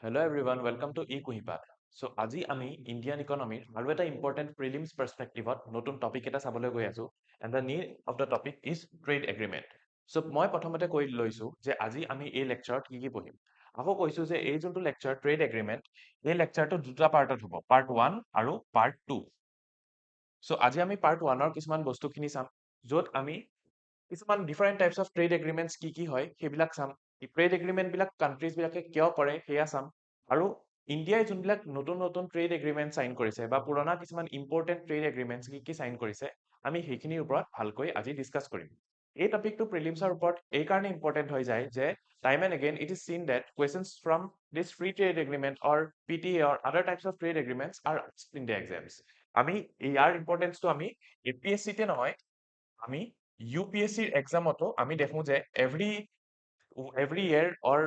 Hello everyone, welcome to eQuhipath. So আজি আমি Indian ইকনমিৰ আৰু এটা ইম্পৰ্টেণ্ট প্ৰিলিমছ পাৰ্সপেক্টিভত নতুন টপিক এটা চাবলৈ গৈ আছো and the name of the topic is trade agreement. So মই প্ৰথমতে কৈ লৈছো যে আজি আমি এই লেকচাৰত কি পঢ়িম। আকৌ কৈছো যে এই যোনটো লেকচাৰ ট্ৰেড এগ্ৰিমেণ্ট এই লেকচাৰটো দুটা পাৰ্টত হ'ব, পাৰ্ট 1 আৰু পাৰ্ট 2। So আজি আমি পাৰ্ট 1ৰ কিছুমান বস্তুখিনি চাম য'ত আমি কিছুমান ডিফাৰেণ্ট টাইপছ অফ ট্ৰেড এগ্ৰিমেণ্টছ কি হয় সেইবিলাক চাম। ট্ৰেড এগ্ৰিমেণ্ট বিলাক কান্ট্ৰিজ বিলাকে কিয় কৰে সেয়া চাম। আৰু ইণ্ডিয়াই যোনবিলাক নতুন নতুন ট্ৰেড এগ্ৰিমেণ্ট সাইন কৰিছে বা পুৰণা কিছুমান ইম্পৰ্টেণ্ট ট্ৰেড এগ্ৰিমেণ্টছ কি সাইন কৰিছে আমি সেইখিনিৰ ওপৰত ভালকৈ আজি ডিছকাছ কৰিম। এই টপিকটো প্ৰিলিমছৰ ওপৰত এই কাৰণে ইম্পৰ্টেণ্ট হৈ যায় যে time and again it is seen that questions from this free trade agreement or PTA or other types of trade agreements are asked in the exams. আমি ইয়াৰ ইম্পৰ্টেন্সটো আমি APSC তে নহয় আমি UPSC এক্সামতো আমি দেখো যে every year or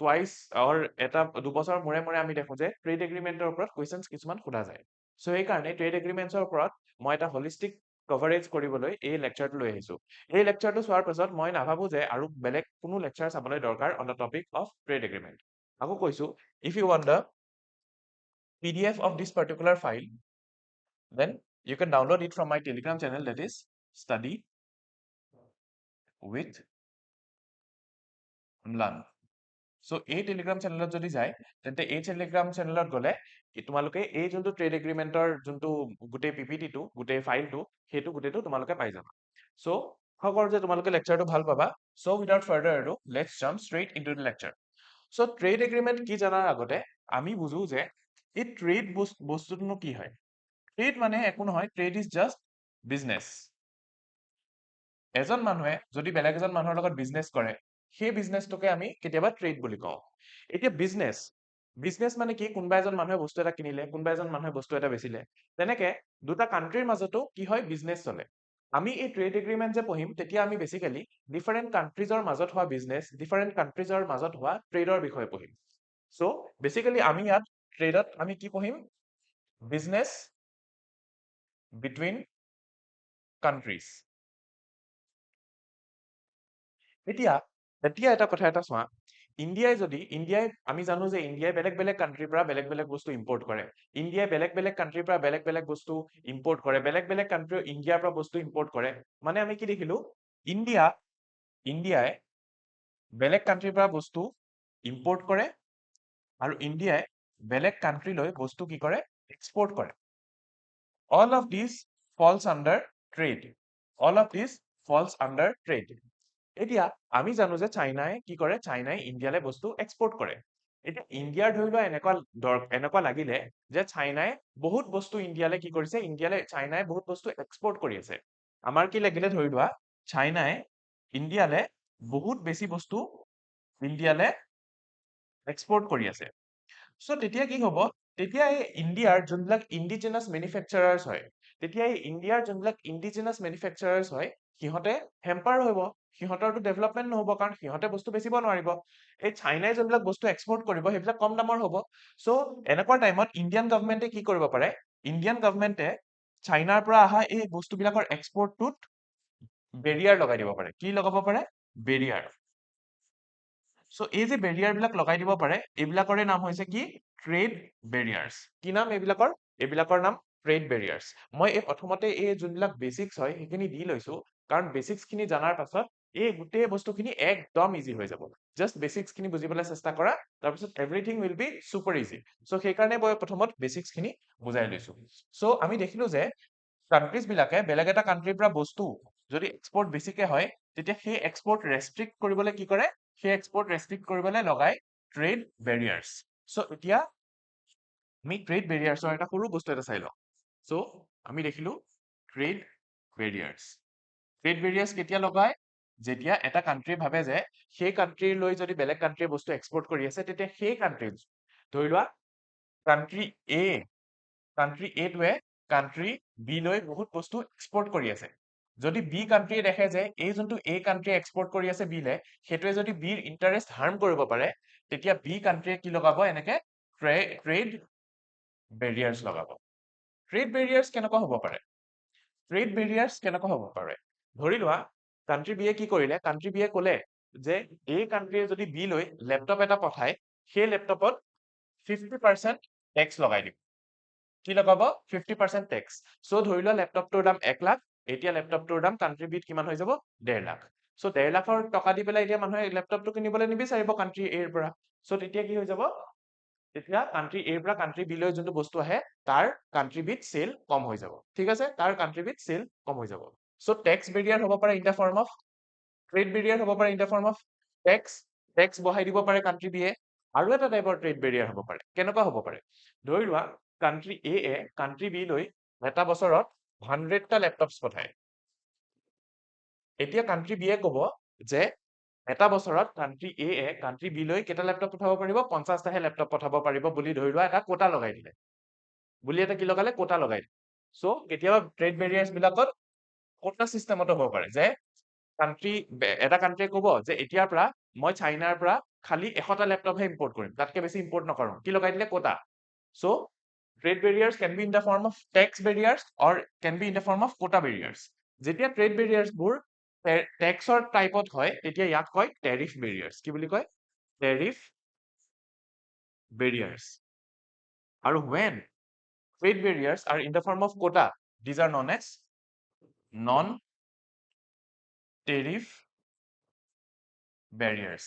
twice or এটা দুবছৰ মূৰে মূৰে আমি দেখো যে ট্ৰেড এগ্ৰিমেণ্টৰ ওপৰত কোৱেশ্চনছ কিছুমান সোধা যায়। সো এই কাৰণে ট্ৰেড এগ্ৰিমেণ্টছৰ ওপৰত মই এটা হলিষ্টিক কভাৰেজ কৰিবলৈ এই লেকচাৰটো লৈ আহিছো। এই লেকচাৰটো চোৱাৰ পাছত মই নাভাবো যে আৰু বেলেগ কোনো লেকচাৰ চাবলৈ দৰকাৰ on the topic of trade agreement. আকৌ কৈছো if you want the PDF of this particular file then you can download it from my Telegram channel, that is Study with Learn. So এই Telegram চেনেলত যদি যায় তেন্তে এই Telegram চেনেলত গলে তোমালোকে এই যোনটো ট্ৰেড এগ্ৰিমেণ্টৰ যোনটো গোটেই পিপিটিটো গোটেই ফাইলটো সেইটো গোটেইটো তোমালোকে পাই যাবা। সো আশা কৰো যে তোমালোকে লেকচাৰটো ভাল পাবা। So without further ado let's jump straight into the lecture. So trade agreement কি জানাৰ আগতে আমি বুজো যে এই ট্ৰেড বস্তুটোনো কি হয়। ট্ৰেড মানে একো নহয়, ট্ৰেড ইজ জাষ্ট বিজনেছ। এজন মানুহে যদি বেলেগ এজন মানুহৰ লগত বিজনেছ কৰে সেই বিজনেছটোকে আমি কেতিয়াবা ট্ৰেড বুলি কওঁ। এতিয়া বিজনেছ মানে কি, কোনোবা এজন মানুহে বস্তু এটা কিনিলে কোনোবা এজন মানুহে বস্তু এটা বেচিলে, তেনেকে দুটা কান্ট্ৰিৰ মাজতো কি হয় বিজনেছ চলে। আমি এই ট্ৰেড এগ্ৰিমেণ্ট যে পঢ়িম তেতিয়া আমি বেসিক্যালি ডিফাৰেণ্ট কান্ট্ৰিজৰ মাজত হোৱা বিজনেছ ডিফাৰেণ্ট কান্ট্ৰিজৰ মাজত হোৱা ট্ৰেডৰ বিষয়ে পঢ়িম। সো বেসিক্যালি আমি ইয়াত ট্ৰেডত আমি কি পঢ়িম, বিজনেছ বিটুইন কান্ট্ৰিজ। এতিয়া এটা কথা এটা চোৱা, ইণ্ডিয়াই আমি জানো যে ইণ্ডিয়াই বেলেগ বেলেগ কান্ট্ৰিৰ পৰা বেলেগ বেলেগ বস্তু ইম্পৰ্ট কৰে। ইণ্ডিয়াই বেলেগ বেলেগ কান্ট্ৰিৰ পৰা বেলেগ বেলেগ বস্তু ইম্পৰ্ট কৰে, বেলেগ বেলেগ কান্ট্ৰিও ইণ্ডিয়াৰ পৰা বস্তু ইম্পৰ্ট কৰে। মানে আমি কি দেখিলো, ইণ্ডিয়াই বেলেগ কান্ট্ৰিৰ পৰা বস্তু ইম্পৰ্ট কৰে আৰু ইণ্ডিয়াই বেলেগ কান্ট্ৰিলৈ বস্তু কি কৰে, এক্সপৰ্ট কৰে। all of these falls under trade. all of these falls under trade. এতিয়া আমি জানো যে চাইনাই কি কৰে, চাইনাই ইণ্ডিয়ালৈ বস্তু এক্সপৰ্ট কৰে। এতিয়া ইণ্ডিয়াৰ ধৰি লোৱা এনেকুৱা লাগিলে যে চাইনাই বহুত বস্তু ইণ্ডিয়ালৈ কি কৰিছে, চাইনাই বহুত বস্তু এক্সপৰ্ট কৰি আছে। আমাৰ কি লাগিলে, ধৰি লোৱা চাইনাই ইণ্ডিয়ালৈ বহুত বেছি বস্তু ইণ্ডিয়ালৈ এক্সপৰ্ট কৰি আছে। সো তেতিয়া কি হ'ব, তেতিয়া এই ইণ্ডিয়াৰ যোনবিলাক ইণ্ডিজিনাছ মেনুফেকচাৰাৰ্ছ হয়, তেতিয়া এই ইণ্ডিয়াৰ যোনবিলাক ইণ্ডিজিনাছ মেনুফেকচাৰাৰ্ছ হয় সিহঁতে হেম্পাৰ হ'ব, সিহঁতৰটো ডেভেলপমেণ্ট নহ'ব কাৰণ সিহঁতে বস্তু বেচিব নোৱাৰিব। এই চাইনাই যোনবিলাক বস্তু এক্সপৰ্ট কৰিব সেইবিলাক কম দামৰ হ'ব। সো এনেকুৱা টাইমত ইণ্ডিয়ান গভৰ্ণমেণ্টে কি কৰিব পাৰে, ইণ্ডিয়ান গভৰ্ণমেণ্টে চাইনাৰ পৰা অহা এই বস্তুবিলাকৰ এক্সপৰ্টটোত বেৰিয়াৰ লগাই দিব পাৰে। কি লগাব পাৰে, বেৰিয়াৰ। সো এই যে বেৰিয়াৰ বিলাক লগাই দিব পাৰে এইবিলাকৰে নাম হৈছে কি, ট্ৰেড বেৰিয়াৰ্ছ। কি নাম এইবিলাকৰ, এইবিলাকৰ নাম ট্ৰেড বেৰিয়াৰ্ছ। মই এই প্ৰথমতে এই যোনবিলাক বেসিক্স হয় সেইখিনি দি লৈছো কাৰণ বেসিক্স খিনি জানাৰ পাছত এই গোটেই বস্তুখিনি একদম ইজি হৈ যাব। জাষ্ট বেসিক্স খিনি বুজিবলৈ চেষ্টা কৰা, তাৰপিছত everything will be super easy. So সেইকাৰণে মই প্ৰথমত বেসিক্স খিনি বুজাই লৈছো। সো আমি দেখিলো যে কান্ট্ৰিজ বিলাকে বেলেগ এটা কান্ট্ৰিৰ পৰা বস্তু যদি এক্সপৰ্ট বেছিকে হয় তেতিয়া সেই এক্সপৰ্ট ৰেষ্ট্ৰিক্ট কৰিবলৈ কি কৰে, সেই এক্সপৰ্ট ৰেষ্ট্ৰিক্ট কৰিবলৈ লগাই ট্ৰেড বেৰিয়াৰ্ছ। সো এতিয়া আমি ট্ৰেড বেৰিয়াৰ্ছৰ এটা সৰু বস্তু এটা চাই লওঁ। সো আমি দেখিলো ট্ৰেড বেৰিয়াৰ্ছ। ট্ৰেড বেৰিয়াৰ্ছ কেতিয়া লগায়, যেতিয়া এটা কান্ট্ৰি ভাবে যে সেই কান্ট্ৰিলৈ যদি বেলেগ কান্ট্ৰিয়ে বস্তু এক্সপৰ্ট কৰি আছে তেতিয়া সেই কান্ট্ৰি, ধৰি লোৱা কান্ট্ৰি এটোৱে কান্ট্ৰি বি লৈ বহুত বস্তু এক্সপৰ্ট কৰি আছে। যদি বি কান্ট্ৰিয়ে দেখে যে এই যোনটো এ কান্ট্ৰিয়ে এক্সপৰ্ট কৰি আছে বিলে, সেইটোৱে যদি বিৰ ইণ্টাৰেষ্ট হাৰ্ম কৰিব পাৰে তেতিয়া বি কান্ট্ৰিয়ে কি লগাব, এনেকে ট্ৰেড বেৰিয়াৰ্ছ লগাব। ট্ৰেড বেৰিয়াৰ্ছ কেনেকুৱা হ'ব পাৰে, ট্ৰেড বেৰিয়াৰ্ছ কেনেকুৱা হ'ব পাৰে, ধৰি লোৱা কান্ট্ৰি বিয়ে কি কৰিলে, কান্ট্ৰি বিয়ে ক'লে যে এই কান্ট্ৰিয়ে যদি বি লৈ লেপটপ এটা পঠায় সেই লেপটপত 50% টেক্স লগাই দিব কি লগাব 50% টেক্স সো ধৰি লোৱা ল্যাপটপটোৰ দাম 1 লাখ এতিয়া ল্যাপটপটোৰ দাম কান্ট্ৰি বিত কিমান হৈ যাব 1.5 লাখ সো 1.5 লাখৰ টকা দি পেলাই এতিয়া মানুহে ল্যাপটপটো কিনিবলৈ নিবিচাৰিব কান্ট্ৰি এৰ পৰা সো তেতিয়া কি হৈ যাব তেতিয়া কান্ট্ৰি এৰ পৰা কান্ট্ৰি বি লৈ যোনটো বস্তু আহে তাৰ কান্ট্ৰি বিত সেল কম হৈ যাব ঠিক আছে তাৰ কান্ট্ৰি বিত সেল কম হৈ যাব সো টেক্স বেৰিয়াৰ হ'ব পাৰে in the form of trade barrier হ'ব পাৰে in the form of tax বঢ়াই দিব পাৰে কান্ট্ৰি বিয়ে আৰু এটা টাইপৰ ট্ৰেড বেৰিয়াৰ হ'ব পাৰে কেনেকুৱা হ'ব পাৰে ধৰি লোৱা কান্ট্ৰি এ কান্ট্ৰি বি লৈ এটা বছৰত 100টা ল্যাপটপস পঠায় এতিয়া কান্ট্ৰি বিয়ে ক'ব যে এটা বছৰত কান্ট্ৰি এ কান্ট্ৰি বি লৈ কেটা ল্যাপটপ পঠাব পাৰিব 50টাহে ল্যাপটপ পঠাব পাৰিব বুলি ধৰি লোৱা এটা কোটা লগাই দিলে বুলি এটা কি লগালে কোটা লগাই দিলে সো কেতিয়াবা ট্ৰেড বেৰিয়াৰ্স বিলাকত কোটা সিস্টেমত হ'ব পাৰে যে কান্ট্ৰি এটা কান্ট্ৰিয়ে ক'ব যে এতিয়াৰ পৰা মই চাইনাৰ পৰা খালি 100টা ল্যাপটপহে ইম্পোৰ্ট কৰিম তাতকে বেছি ইম্পোৰ্ট নকৰো কি লগাই দিলে quota so trade barriers can be in the form of tax barriers or can be in the form of quota barriers যেতিয়া trade barriers বোৰ taxৰ টাইপত হয় তেতিয়া ইয়াক কয় tariff barriers কি বুলি কয় tariff barriers আৰু when trade barriers are in the form of quota these are known as non tariff barriers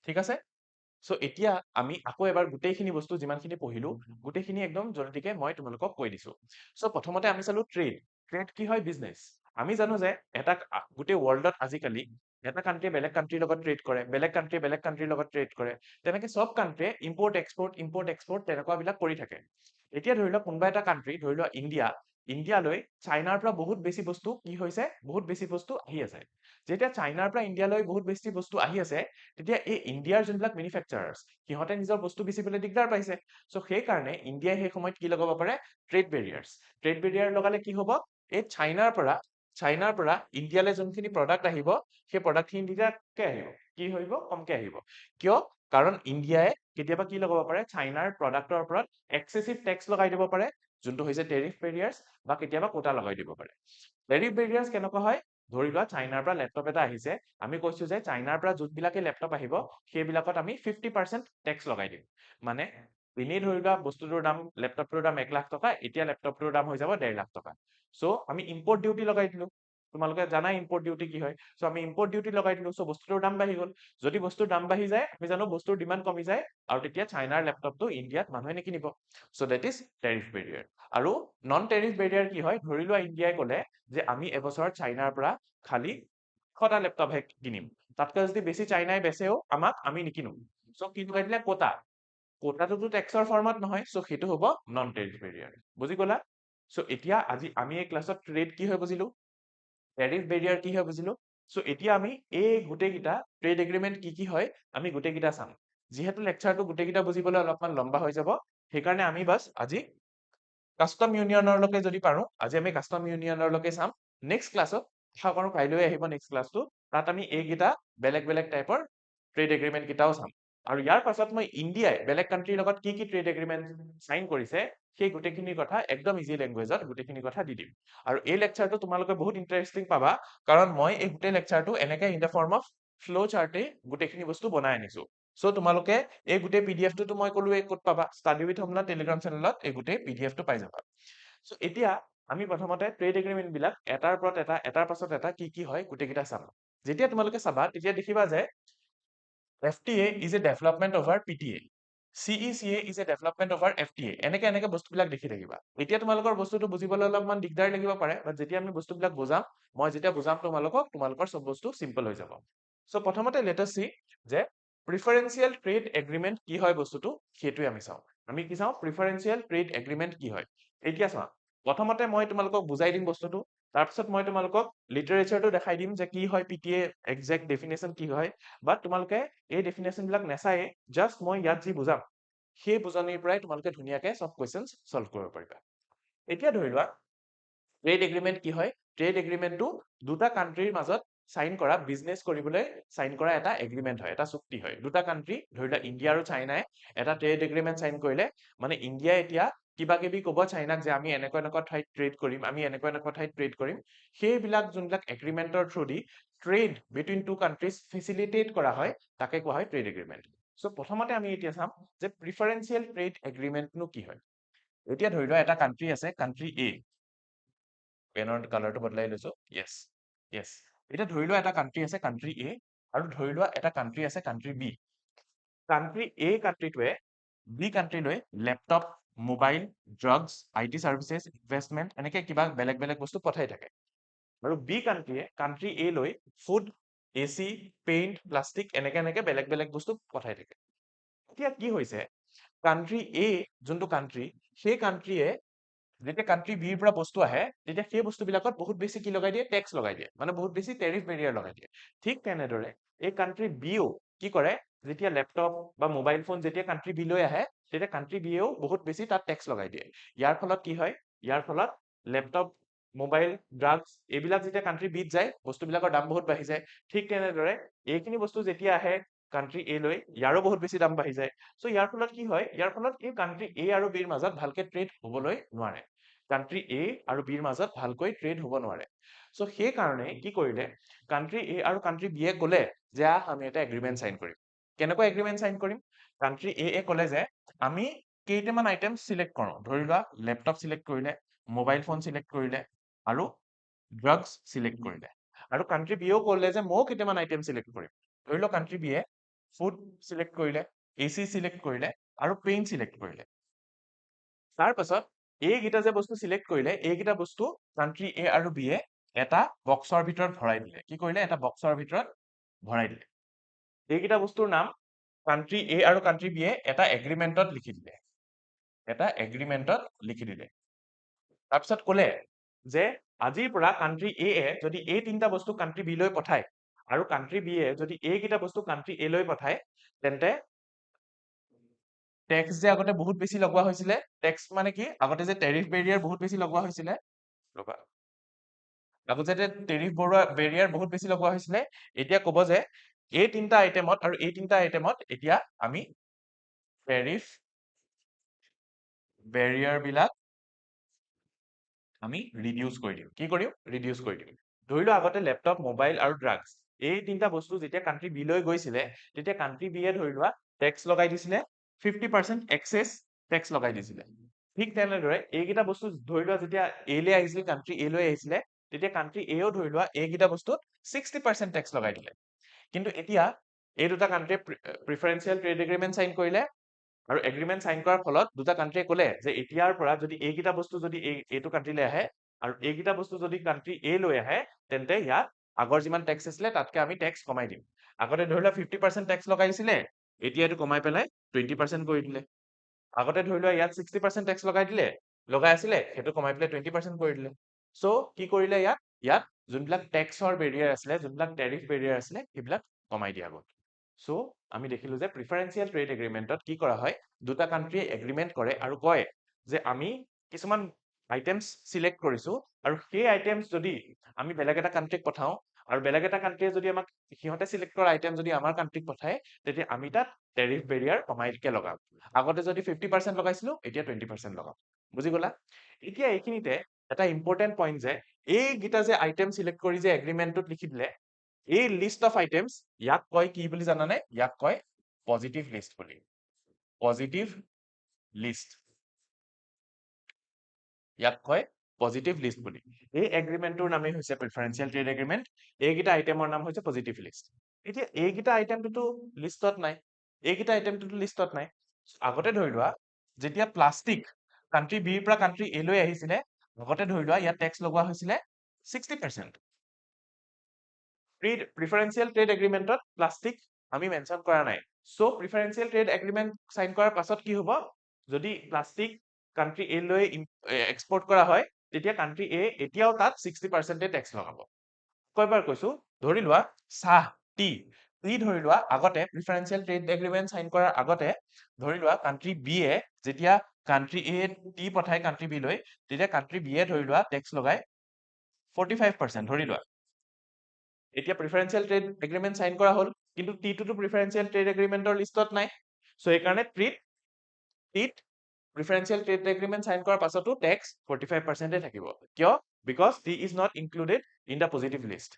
ঠিক আছে সো এতিয়া আমি আকৌ এবাৰ গোটেইখিনি বস্তু যিমানখিনি পঢ়িলো গোটেইখিনি একদম জলদিকে মই তোমালোকক কৈ দিছো সো প্ৰথমতে আমি চালো ট্ৰেড কি হয় বিজনেস আমি জানো যে এটা গোটেই ওয়াৰ্ল্ডত আজিকালি এটা কান্ট্ৰি বেলেগ কান্ট্ৰিৰ লগত ট্ৰেড কৰে বেলেগ কান্ট্ৰিৰ লগত ট্ৰেড কৰে তেনেকে সব কান্ট্ৰিয়ে ইম্পোৰ্ট এক্সপোৰ্ট তেনেকুৱা বিলাক কৰি থাকে এতিয়া ধৰি লোৱা কোনবা এটা কান্ট্ৰি ধৰি লোৱা ইণ্ডিয়ালৈ চাইনাৰ পৰা বহুত বেছি বস্তু কি হৈছে বহুত বেছি বস্তু আহি আছে যেতিয়া চাইনাৰ পৰা ইণ্ডিয়ালৈ বহুত বেছি বস্তু আহি আছে তেতিয়া এই ইণ্ডিয়াৰ যোনবিলাক মেনুফেকচাৰাৰ্ছ সিহঁতে নিজৰ বস্তু বেচিবলৈ দিগদাৰ পাইছে সো সেই কাৰণে ইণ্ডিয়াই সেই সময়ত কি লগাব পাৰে ট্ৰেড বেৰিয়াৰ লগালে কি হ'ব এই চাইনাৰ পৰা ইণ্ডিয়ালৈ যোনখিনি প্ৰডাক্ট আহিব সেই প্ৰডাক্টখিনি দিটাকে আহিব কি আহিব কমকে আহিব কিয় কাৰণ ইণ্ডিয়াই কেতিয়াবা কি লগাব পাৰে চাইনাৰ প্ৰডাক্টৰ ওপৰত এক্সেসিভ টেক্স লগাই দিব পাৰে যোনটো হৈছে টেৰিফ বেৰিয়াৰ্ছ বা কেতিয়াবা কোটা লগাই দিব পাৰে টেৰিফ বেৰিয়াৰ্ছ কেনেকুৱা হয় ধৰি লোৱা চাইনাৰ পৰা ল্যাপটপ এটা আহিছে আমি কৈছো যে চাইনাৰ পৰা যোনবিলাকে ল্যাপটপ আহিব সেইবিলাকত আমি 50% টেক্স লগাই দিম মানে এনেই ধৰি লোৱা বস্তুটোৰ দাম ল্যাপটপটোৰ দাম 1 লাখ টকা এতিয়া ল্যাপটপটোৰ দাম হৈ যাব 1.5 লাখ টকা সো আমি ইম্পোৰ্ট ডিউটি লগাই দিলো তোমালোকে জানা ইম্পোৰ্ট ডিউটি কি হয় সো আমি ইম্পোৰ্ট ডিউটি লগাই দিলো সো বস্তুটোৰ দাম বাঢ়ি গল যদি বস্তুৰ দাম বাঢ়ি যায় আমি জানো বস্তুৰ ডিমান্ড কমি যায় আৰু তেতিয়া চাইনাৰ ল্যাপটপটো ইণ্ডিয়াত মানুহে নিকিনিব so that is tariff barrier আৰু নন টেৰিফ বেৰিয়াৰ কি হয় ধৰি লোৱা ইণ্ডিয়াই ক'লে যে আমি এবছৰত চাইনাৰ পৰা খালি 100টা ল্যাপটপহে কিনিম তাতকৈ যদি বেছি চাইনাই বেচেও আমাক আমি নিকিনো সো কি লগাই দিলে কোটাটোতো টেক্সৰ ফৰ্মত নহয় সো সেইটো হ'ব নন টেৰিফ বেৰিয়াৰ বুজি গলা সো এতিয়া আজি আমি এই ক্লাছত ট্ৰেড কি হয় বুজিলো টেৰিফ বেৰিয়াৰ কি হয় বুজিলো সো এতিয়া আমি এই গোটেইকেইটা ট্ৰেড এগ্ৰিমেন্ট কি হয় আমি গোটেইকেইটা চাম যিহেতু লেকচাৰটো গোটেইকেইটা বুজিবলৈ অলপমান লম্বা হৈ যাব সেইকাৰণে আমি বাস আজি কাস্টম ইউনিয়নৰলৈকে যদি পাৰো আজি আমি কাস্টম ইউনিয়নৰলৈকে চাম নেক্সট ক্লাছত আশা কৰো কাইলৈ আহিব নেক্সট ক্লাছটো তাত আমি এইকেইটা বেলেগ টাইপৰ ট্ৰেড এগ্ৰিমেন্ট কেইটাও চাম আৰু ইয়াৰ পাছত মই ইণ্ডিয়াই বেলেগ কান্ট্ৰিৰ লগত কি ট্ৰেড এগ্ৰিমেন্ট সাইন কৰিছে সেই গোটেইখিনিৰ কথা একদম ইজি লেংগুৱেজত গোটেইখিনি কথা দি দিম আৰু এই লেকচাৰটো তোমালোকে বহুত ইন্টাৰেষ্টিং পাবা কাৰণ মই এই গোটেই লেকচাৰটো এনেকে in the form of flow চাৰ্টে গোটেইখিনি বস্তু বনাই আনিছো সো তোমালোকে এই গোটেই পিডিএফটো মই ক'লোৱে ক'ত পাবা ষ্টাডি উইথ হোমলা টেলিগ্ৰাম চেনেলত এই গোটেই পিডিএফটো পাই যাবা সো এতিয়া আমি প্ৰথমতে ট্ৰেড এগ্ৰিমেন্ট বিলাক এটাৰ পাছত এটা কি হয় গোটেইকেইটা চাম যেতিয়া তোমালোকে চাবা তেতিয়া দেখিবা যে FTA is a development over PTA CECA is a development over FTA এনেকে বস্তুবিলাক দেখি থাকিবা এতিয়া তোমালোকৰ বস্তুটো বুজিবলৈ অলপমান দিগদাৰ লাগিব পাৰে বাট যেতিয়া আমি বস্তুবিলাক বুজাম মই যেতিয়া বুজাম তোমালোকৰ সব বস্তু সিম্পল হৈ যাব সো প্ৰথমতে লেট আছ সি যে প্ৰিফাৰেন্সিয়েল ট্ৰেড এগ্ৰিমেন্ট কি হয় বস্তুটো সেইটোৱে আমি চাওঁ আমি কি চাওঁ প্ৰিফাৰেন্সিয়েল ট্ৰেড এগ্ৰিমেন্ট কি হয় এতিয়া চোৱা প্ৰথমতে মই তোমালোকক বুজাই দিম বস্তুটো তাৰপিছত মই তোমালোকক লিটাৰেচাৰটো দেখাই দিম যে কি হয় পিটিএ এক্সাক্ট ডেফিনেশ্যন কি হয় বাট তোমালোকে এই ডেফিনেশ্যন বিলাক নেচায়ে জাষ্ট মই ইয়াত যি বুজাম সেই বুজনিৰ পৰাই তোমালোকে ধুনীয়াকে সব কোৱেশ্চনছ সলভ কৰিব পাৰিবা এতিয়া ধৰি লোৱা ট্ৰেড এগ্ৰিমেন্ট কি হয় ট্ৰেড এগ্ৰিমেন্টটো দুটা কান্ট্ৰিৰ মাজত সাইন কৰা বিজনেছ কৰিবলৈ সাইন কৰা এটা এগ্ৰিমেন্ট হয় এটা চুক্তি হয় দুটা কান্ট্ৰি ধৰি লোৱা ইণ্ডিয়া আৰু চাইনাই এটা ট্ৰেড এগ্ৰিমেন্ট সাইন কৰিলে মানে ইণ্ডিয়াই এতিয়া কিবা কিবি ক'ব চাইনাক যে আমি এনেকুৱা ঠাইত ট্ৰেড কৰিম আমি এনেকুৱা ঠাইত ট্ৰেড কৰিম সেইবিলাক যোনবিলাক এগ্ৰিমেন্টৰ থ্ৰু দি ট্ৰেড বিটুইন টু কান্ট্ৰিজ ফেচিলিটেট কৰা হয় তাকে কোৱা হয় ট্ৰেড এগ্ৰিমেন্ট সো প্ৰথমতে আমি এতিয়া চাম যে প্ৰিফাৰেন্সিয়েল ট্ৰেড এগ্ৰিমেণ্টনো কি হয়। এতিয়া ধৰি লোৱা এটা কান্ট্ৰি আছে, কান্ট্ৰি এ, পেনৰ কালাৰটো বদলাই লৈছো, য়েছ য়েছ। এতিয়া ধৰি লোৱা এটা কান্ট্ৰি আছে, কান্ট্ৰি এ, আৰু ধৰি লোৱা এটা কান্ট্ৰি আছে, কান্ট্ৰি বি। কান্ট্ৰি এ কান্ট্ৰিটোৱে বি কান্ট্ৰিলৈ laptop, mobile, drugs, IT services, investment, এনেকে কিবা বেলেগ বেলেগ বস্তু পঠাই থাকে। আৰু বি কান্ট্ৰিয়ে কান্ট্ৰি এ লৈ ফুড, AC, পেইণ্ট, প্লাষ্টিক, এনেকে বেলেগ বেলেগ বস্তু পঠাই থাকে। এতিয়া কি হৈছে, কান্ট্ৰি এ যোনটো কান্ট্ৰি, সেই কান্ট্ৰিয়ে যেতিয়া কান্ট্ৰি বিৰ পৰা বস্তু আহে, তেতিয়া সেই বস্তুবিলাকত বহুত বেছি কি লগাই দিয়ে, টেক্স লগাই দিয়ে, মানে বহুত বেছি টেৰিফ বেৰিয়াৰ লগাই দিয়ে। ঠিক তেনেদৰে এই কান্ট্ৰি বিও কি কৰে, যেতিয়া লেপটপ বা মোবাইল ফোন যেতিয়া কান্ট্ৰি বি লৈ আহে, তেতিয়া কান্ট্ৰি বিয়েও বহুত বেছি তাত টেক্স লগাই দিয়ে। ইয়াৰ ফলত কি হয়, ইয়াৰ ফলত লেপটপ, মোবাইল, ড্ৰাগছ, এইবিলাক যেতিয়া কান্ট্ৰি বিত যায়, বস্তুবিলাকৰ দাম বহুত বাঢ়ি যায়। ঠিক তেনেদৰে এইখিনি বস্তু যেতিয়া আহে কান্ট্ৰি এ লৈ, ইয়াৰো বহুত বেছি দাম বাঢ়ি যায়। চ' ইয়াৰ ফলত কি হয়, ইয়াৰ ফলত এই কান্ট্ৰি এ আৰু বিৰ মাজত ভালকে ট্ৰেড হবলৈ নোৱাৰে। কান্ট্ৰি এ আৰু বিৰ মাজত ভালকৈ ট্ৰেড হ'ব নোৱাৰে। চ' সেইকাৰণে কি কৰিলে, কান্ট্ৰি এ আৰু কান্ট্ৰি বিয়ে ক'লে যে আমি এটা এগ্ৰিমেণ্ট চাইন কৰিম। কেনেকুৱা এগ্ৰিমেণ্ট চাইন কৰিম? কান্ট্ৰি এ ক'লে যে আমি কেইটামান আইটেম চিলেক্ট কৰোঁ। ধৰি লোৱা লেপটপ চিলেক্ট কৰিলে, মোবাইল ফোন চিলেক্ট কৰিলে, আৰু ড্ৰাগছ চিলেক্ট কৰিলে। আৰু কান্ট্ৰি বিয়েও ক'লে যে ময়ো কেইটামান আইটেম চিলেক্ট কৰিম। ধৰি লওক কান্ট্ৰি বিয়ে ফুড চিলেক্ট কৰিলে, AC চিলেক্ট কৰিলে, আৰু পেইণ্ট চিলেক্ট কৰিলে। তাৰ পাছত এইকেইটা যে বস্তু চিলেক্ট কৰিলে, এইকেইটা বস্তু কান্ট্ৰি এ আৰু বিয়ে এটা বক্সৰ ভিতৰত ভৰাই দিলে। কি কৰিলে? এটা বক্সৰ ভিতৰত ভৰাই দিলে। এইকেইটা বস্তুৰ নাম কান্ট্ৰি এ আৰু কান্ট্ৰি বিয়ে এটা এগ্ৰিমেণ্টত লিখি দিলে। এটা এগ্ৰিমেণ্টত লিখি দিলে। তাৰপিছত ক'লে যে আজিৰ পৰা কান্ট্ৰি এ যদি এই তিনিটা বস্তু কান্ট্ৰি বি লৈ পঠায়, আৰু কান্ট্ৰি বিয়ে যদি এইকেইটা বস্তু কান্ট্ৰি এ লৈ পঠায়, তেন্তে টেক্স যে আগতে বহুত বেছি লগোৱা হৈছিলে, টেক্স মানে কি, আগতে যে টেৰিফ বেৰিয়াৰ বহুত বেছি লগোৱা হৈছিলে, ৰবা, আগতে যে টেৰিফ বেৰিয়াৰ বহুত বেছি লগোৱা হৈছিলে, এতিয়া ক'ব যে এই তিনিটা আইটেমত আৰু এই তিনিটা আইটেমত এতিয়া আমি টেৰিফ বেৰিয়াৰ বিলাক আমি ৰিডিউচ কৰি দিম। কি কৰিম? ৰিডিউচ কৰি দিম। ধৰি লোৱা আগতে লেপটপ, মোবাইল আৰু ড্ৰাগছ, এই তিনিটা বস্তু যেতিয়া কান্ট্ৰি বি লৈ গৈছিলে, তেতিয়া কান্ট্ৰি বিয়ে ধৰি লোৱা টেক্স লগাই দিছিলে 50% এক্সেছ টেক্স লগাই দিছিলে। ঠিক তেনেদৰে এইকেইটা বস্তু ধৰি লোৱা যেতিয়া এ লৈ আহিছিলে, কান্ট্ৰি এ লৈ আহিছিলে, তেতিয়া কান্ট্ৰি এও ধৰি লোৱা এইকেইটা বস্তুত 60% টেক্স লগাই দিলে। কিন্তু এতিয়া এই দুটা কান্ট্ৰিয়ে প্ৰিফাৰেন্সিয়েল ট্ৰেড এগ্ৰিমেণ্ট চাইন কৰিলে, আৰু এগ্ৰিমেণ্ট চাইন কৰাৰ ফলত দুটা কান্ট্ৰিয়ে ক'লে যে এতিয়াৰ পৰা যদি এইকেইটা বস্তু যদি এইটো কান্ট্ৰিলৈ আহে, আৰু এইকেইটা বস্তু যদি কান্ট্ৰি এ লৈ আহে, তেন্তে ইয়াত আগৰ যিমান টেক্স আছিলে তাতকে আমি টেক্স কমাই দিম। আগতে ধৰি লোৱা 50% টেক্স লগাই দিছিলে, এতিয়া এইটো কমাই পেলাই 20% কৰি দিলে। আগতে ধৰি লোৱা ইয়াত 60% টেক্স লগাই আছিলে, সেইটো কমাই পেলাই 20% কৰি দিলে। চ' কি কৰিলে ইয়াত যোনবিলাক টেক্সৰ বেৰিয়াৰ আছিলে, যোনবিলাক টেৰিফ বেৰিয়াৰ আছিলে, সেইবিলাক কমাই দিয়া গ'ল। চ' আমি দেখিলো যে প্ৰিফাৰেন্সিয়েল ট্ৰেড এগ্ৰিমেণ্টত কি কৰা হয়, দুটা কান্ট্ৰিয়ে এগ্ৰিমেণ্ট কৰে আৰু কয় যে আমি কিছুমান আইটেমছ চিলেক্ট কৰিছো, আৰু সেই আইটেমছ যদি আমি বেলেগ এটা কান্ট্ৰিক পঠাও, আৰু বেলেগ এটা কান্ট্ৰিয়ে যদি আমাক সিহঁতে চিলেক্ট কৰা আইটেম যদি আমাৰ কান্ট্ৰিক পঠায়, তেতিয়া আমি তাত টেৰিফ বেৰিয়াৰ কমাইকে লগাম। আগতে যদি 50% লগাইছিলো, এতিয়া 20% লগাম। বুজি গলা? এতিয়া এইখিনিতে এটা ইম্পৰ্টেণ্ট পইণ্ট যে এইকেইটা যে আইটেম চিলেক্ট কৰি যে এগ্ৰিমেণ্টত লিখি দিলে, এই লিষ্ট অফ আইটেমছ, ইয়াক কয় কি বুলি জানানে? ইয়াক কয় পজিটিভ লিষ্ট বুলি। পজিটিভ লিষ্ট, ইয়াক কয় পজিটিভ লিষ্ট বুলি। এই এগ্ৰিমেণ্টটোৰ নামেই হৈছে প্ৰিফাৰেন্সিয়েল ট্ৰেড এগ্ৰিমেণ্ট। এইকেইটা আইটেমৰ নাম হৈছে পজিটিভ লিষ্ট। এতিয়া এইকেইটা আইটেমটোতো লিষ্টত নাই, এইকেইটা আইটেমটোতো লিষ্টত নাই। আগতে ধৰি লোৱা যেতিয়া প্লাষ্টিক কান্ট্ৰি বিৰ পৰা কান্ট্ৰি এ লৈ আহিছিলে, আগতে ধৰি লোৱা ইয়াত টেক্স লগোৱা হৈছিলে 60%। প্ৰিফাৰেন্সিয়েল ট্ৰেড এগ্ৰিমেণ্টত প্লাষ্টিক আমি মেনশ্যন কৰা নাই। চ' প্ৰিফাৰেন্সিয়েল ট্ৰেড এগ্ৰিমেণ্ট চাইন কৰাৰ পাছত কি হ'ব, যদি প্লাষ্টিক কান্ট্ৰি এ লৈ এক্সপৰ্ট কৰা হয়, তেতিয়া কান্ট্ৰি এ এতিয়াও তাত 60% টেক্স লগাব। কয়বাৰ কৈছো, ধৰি লোৱা চাহ, টি ধৰি লোৱা আগতে প্ৰিফাৰেন্সিয়েল ট্ৰেড এগ্ৰিমেণ্ট চাইন কৰাৰ আগতে ধৰি লোৱা কান্ট্ৰি বি এ যেতিয়া কান্ট্ৰি এ টি পঠায় কান্ট্ৰি বি লৈ, তেতিয়া কান্ট্ৰি বি এ ধৰি লোৱা টেক্স লগাই 45% ধৰি লোৱা। এতিয়া প্ৰিফাৰেন্সিয়েল ট্ৰেড এগ্ৰিমেণ্ট চাইন কৰা হ'ল, কিন্তু টিটোতো প্ৰিফাৰেন্সিয়েল ট্ৰেড এগ্ৰিমেণ্টৰ লিষ্টত নাই। চ' সেইকাৰণে টিত প্ৰিফাৰেন্সিয়েল ট্ৰেড এগ্ৰিমেণ্ট চাইন কৰাৰ পাছতো টেক্স 45% থাকিব। কিয়? Because T is not included in the positive list.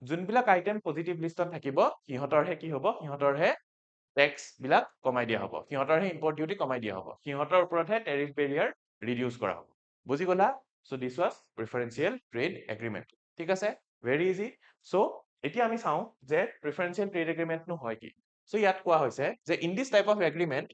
যোনবিলাক আইটেম পজিটিভ লিষ্টত থাকিব, সিহঁতৰহে কি হ'ব, সিহঁতৰহে টেক্স বিলাক কমাই দিয়া হ'ব সিহঁতৰ ইম্পৰ্ট ডিউটি কমাই দিয়া হ'ব সিহঁতৰ ওপৰতহে টেৰিফ বেৰিয়াৰ ৰিডিউস কৰা হ'ব বুজি গলা so this was preferential trade agreement ঠিক আছে ভেৰি ইজি সো এতিয়া আমি চাওঁ যে প্ৰিফাৰেন্সিয়েল ট্ৰেড এগ্ৰিমেন্ট নো হয় কি সো ইয়াত কোৱা হৈছে যে in this type of agreement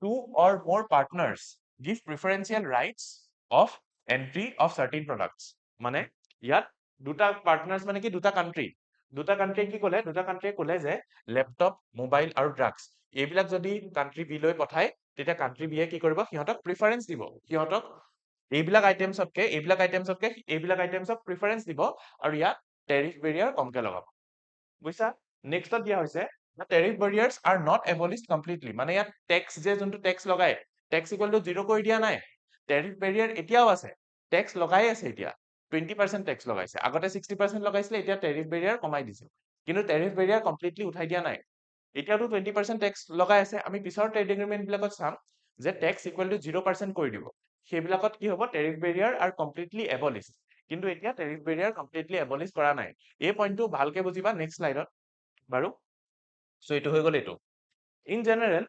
two or more partners give preferential rights of entry of certain products মানে ইয়াত দুটা পাৰ্টনাৰ্স মানে কি দুটা কান্ট্ৰি কি ক'লে দুটা কান্ট্ৰিয়ে ক'লে যে ল্যাপটপ মোবাইল আৰু ড্ৰাগছ এইবিলাক যদি কান্ট্ৰি বি লৈ পঠায় তেতিয়া কান্ট্ৰি বিয়ে কি কৰিব সিহঁতক প্ৰিফাৰেন্স দিব সিহঁতক এইবিলাক আইটেমছতকে এইবিলাক আইটেমছক প্ৰিফাৰেন্স দিব আৰু ইয়াত টেৰিফ বেৰিয়াৰ কমকে লগাব বুজিছা নেক্সটত দিয়া হৈছে the tariff barriers are not abolished completely মানে ইয়াত টেক্স যে যোনটো টেক্স লগায় টেক্স ইকুৱেল টু 0 কৰি দিয়া নাই টেৰিফ বেৰিয়াৰ এতিয়াও আছে টেক্স লগাই আছে এতিয়া 20% টেক্স লগাইছে আগতে 60% লগাইছিলে এতিয়া টেৰিফ বেৰিয়াৰ কমাই দিছে কিন্তু টেৰিফ বেৰিয়াৰ কমপ্লিটলি উঠাই দিয়া নাই এতিয়াতো 20% টেক্স লগাই আছে আমি পিছৰ ট্ৰেড এগ্ৰিমেন্ট বিলাকত চাম যে টেক্স ইকুৱেল টু 0% কৰি দিব সেইবিলাকত কি হ'ব টেৰিফ বেৰিয়াৰ আৰু কমপ্লিটলি এবলিশ কিন্তু এতিয়া টেৰিফ বেৰিয়াৰ কমপ্লিটলি এবলিশ কৰা নাই এই পইণ্টটো ভালকে বুজিবা নেক্সট স্লাইডত বাৰু সো এইটো হৈ গ'ল এইটো in general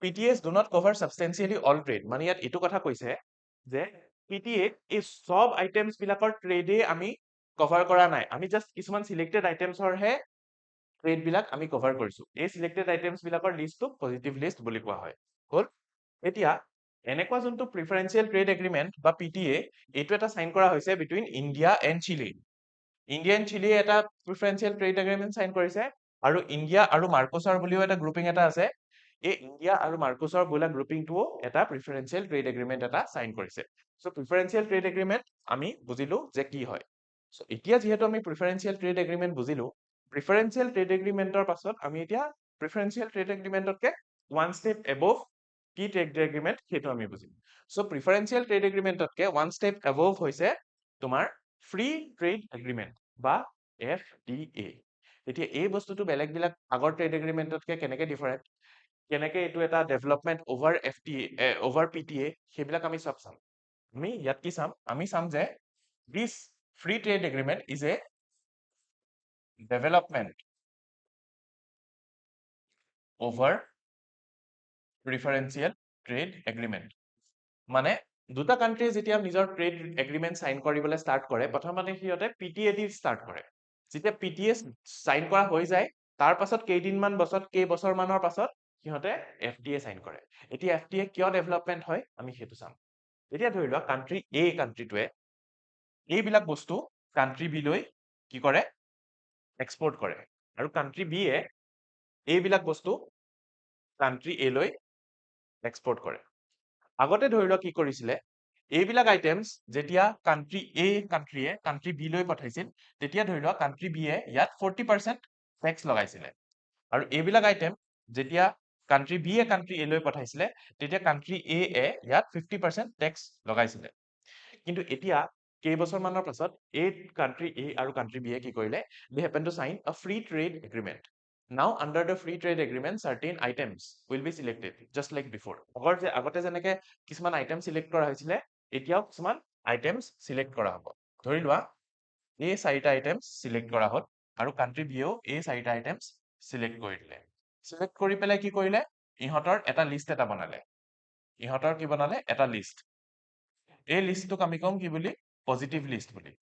PTAs do not cover substantially all trade মানে ইয়াত এইটো কথা কৈছে যে PTA এই সব আইটেমছ বিলাকৰ ট্ৰেডে আমি কভাৰ কৰা নাই আমি জাস্ট কিছুমান সিলেক্টেড আইটেমছৰ হে ট্ৰেড বিলাক আমি কভাৰ কৰিছো এই সিলেক্টেড আইটেমছ বিলাকৰ লিষ্টটো পজিটিভ লিষ্ট বুলি কোৱা হয় হ'ল এতিয়া এনেকুৱা যোনটো প্ৰিফাৰেন্সিয়েল ট্ৰেড এগ্ৰিমেন্ট বা PTA এইটো এটা সাইন কৰা হৈছে between India and Chile India and Chile এটা প্ৰিফাৰেন্সিয়েল ট্ৰেড এগ্ৰিমেন্ট সাইন কৰিছে আৰু ইণ্ডিয়া আৰু মাৰ্কোছৰ বুলিও এটা গ্ৰুপিং এটা আছে এই ইণ্ডিয়া আৰু মাৰ্কোছৰ বোলা গ্ৰুপিংটোও এটা প্ৰিফাৰেন্সিয়েল ট্ৰেড এগ্ৰিমেন্ট এটা সাইন কৰিছে সো প্ৰিফাৰেন্সিয়েল ট্ৰেড এগ্ৰিমেন্ট আমি বুজিলো যে কি হয় সো এতিয়া যেহেতু আমি প্ৰিফাৰেন্সিয়েল ট্ৰেড এগ্ৰিমেন্ট বুজিলো প্ৰিফাৰেন্সিয়েল ট্ৰেড এগ্ৰিমেন্টৰ পাছত আমি এতিয়া প্ৰিফাৰেন্সিয়েল ট্ৰেড এগ্ৰিমেন্টতকে ওৱান ষ্টেপ এবভ কি ট্ৰেড এগ্ৰিমেন্ট সেইটো আমি বুজিম সো প্ৰিফাৰেন্সিয়েল ট্ৰেড এগ্ৰিমেন্টতকে ওৱান ষ্টেপ এবভ হৈছে তোমাৰ ফ্ৰী ট্ৰেড এগ্ৰিমেন্ট বা FTA এতিয়া এই বস্তুটো বেলেগ বিলাক আগৰ ট্ৰেড এগ্ৰিমেন্টতকে কেনেকে ডিফাৰেন্ট কেনেকে এইটো এটা development over FTA over PTA সেইবিলাক আমি সব চাম আমি ইয়াত কি চাম আমি চাম যে this free trade agreement is a development over preferential trade agreement মানে দুটা কান্ট্ৰিয়ে যেতিয়া নিজৰ ট্ৰেড এগ্ৰিমেন্ট সাইন কৰিবলৈ ষ্টাৰ্ট কৰে প্ৰথমতে সিহঁতে PTA দি ষ্টাৰ্ট কৰে যেতিয়া PTA সাইন কৰা হৈ যায় তাৰ পাছত কেইবছৰ মানৰ পাছত সিহঁতে FTA সাইন কৰে এতিয়া FTA কিয় ডেভেলপমেন্ট হয় আমি সেইটো চাম এতিয়া ধৰি লোৱা কান্ট্ৰি A কান্ট্ৰিটোৱে এইবিলাক বস্তু কান্ট্ৰি B লৈ কি কৰে এক্সপোৰ্ট কৰে আৰু কান্ট্ৰি B এ এইবিলাক বস্তু কান্ট্ৰি A লৈ এক্সপোৰ্ট কৰে আগতে ধৰি লোৱা কি কৰিছিলে এইবিলাক আইটেমছ যেতিয়া কান্ট্ৰি A কান্ট্ৰিয়ে কান্ট্ৰি B লৈ পঠাইছিল তেতিয়া ধৰি লোৱা কান্ট্ৰি B এ ইয়াত 40% টেক্স লগাইছিলে আৰু এইবিলাক আইটেম যেতিয়া কান্ট্ৰি B এ কান্ট্ৰি A লৈ পঠাইছিলে তেতিয়া কান্ট্ৰি A এ ইয়াত 50% টেক্স লগাইছিলে কিন্তু এতিয়া কেইবছৰ মানৰ পাছত এই কান্ট্ৰি A আৰু কান্ট্ৰি B এ কি কৰিলে they happen to sign a free trade agreement now under the free trade agreement certain items will be selected just like before আগতে যেনেকে কিছুমান আইটেম সিলেক্ট কৰা হৈছিলে এতিয়াও কিছুমান আইটেমছ সিলেক্ট কৰা হ'ব ধৰি লোৱা এই চাৰিটা আইটেমছ সিলেক্ট কৰা হ'ল আৰু কান্ট্ৰি বিয়েও এই চাৰিটা আইটেমছ সিলেক্ট কৰি দিলে সিলেক্ট কৰি পেলাই কি কৰিলে ইহঁতৰ এটা লিষ্ট এটা বনালে ইহঁতৰ কি বনালে এটা লিষ্ট এই লিষ্টটোক আমি কম কি বুলি পজিটিভ লিষ্ট বুলি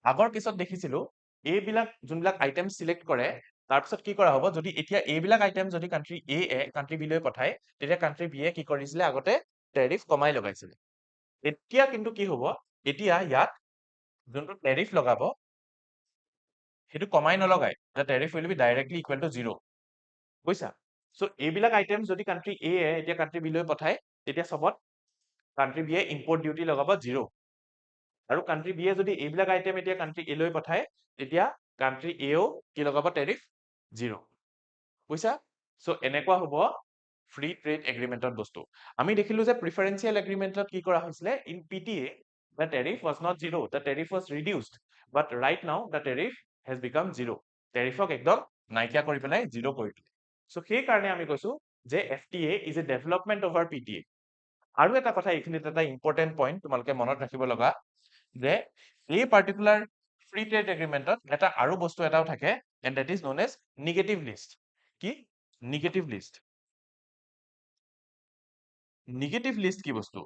আগৰ কেছত দেখিছিলো এইবিলাক যোনবিলাক আইটেম সিলেক্ট কৰে তাৰপিছত কি কৰা হ'ব যদি এতিয়া এইবিলাক আইটেম যদি কান্ট্ৰি A এ কান্ট্ৰি B লৈ পঠায় তেতিয়া কান্ট্ৰি B এ কি কৰিছিলে আগতে টেৰিফ কমাই লগাইছিলে এতিয়া কিন্তু কি হ'ব এতিয়া ইয়াত যোনটো টেৰিফ লগাব সেইটো কমাই নলগাই the tariff will be directly equal to 0 বুজিছা সো এইবিলাক আইটেম যদি কান্ট্ৰি A এ এতিয়া কান্ট্ৰি B লৈ পঠায় তেতিয়া সবত কান্ট্ৰি B এ ইম্পৰ্ট ডিউটি লগাব 0 আৰু কান্ট্ৰি B এ যদি এইবিলাক আইটেম এতিয়া কান্ট্ৰি A লৈ পঠায় তেতিয়া কান্ট্ৰি A ও কি লগাব টেৰিফ 0 বুজিছা সো এনেকুৱা হ'ব ফ্ৰী ট্ৰেড এগ্ৰিমেন্টত বস্তু আমি দেখিলো যে প্ৰিফাৰেন্সিয়েল এগ্ৰিমেন্টত কি কৰা হৈছিলে in PTA the tariff was not 0 the tariff was reduced but right now the tariff has become 0 টেৰিফক একদম নাইকিয়া কৰি পেলাই 0 কৰি দিলে সো সেই কাৰণে আমি কৈছো যে FTA is a development over PTA আৰু এটা কথা এইখিনিত এটা ইম্পৰ্টেন্ট পইণ্ট তোমালোকে মনত ৰাখিব লগা যে এই পাৰ্টিকুলাৰ ফ্ৰী ট্ৰেড এগ্ৰিমেন্টত এটা আৰু বস্তু এটাও থাকে and that is known as negative list. কি? Negative list. Negative list কি বস্তু?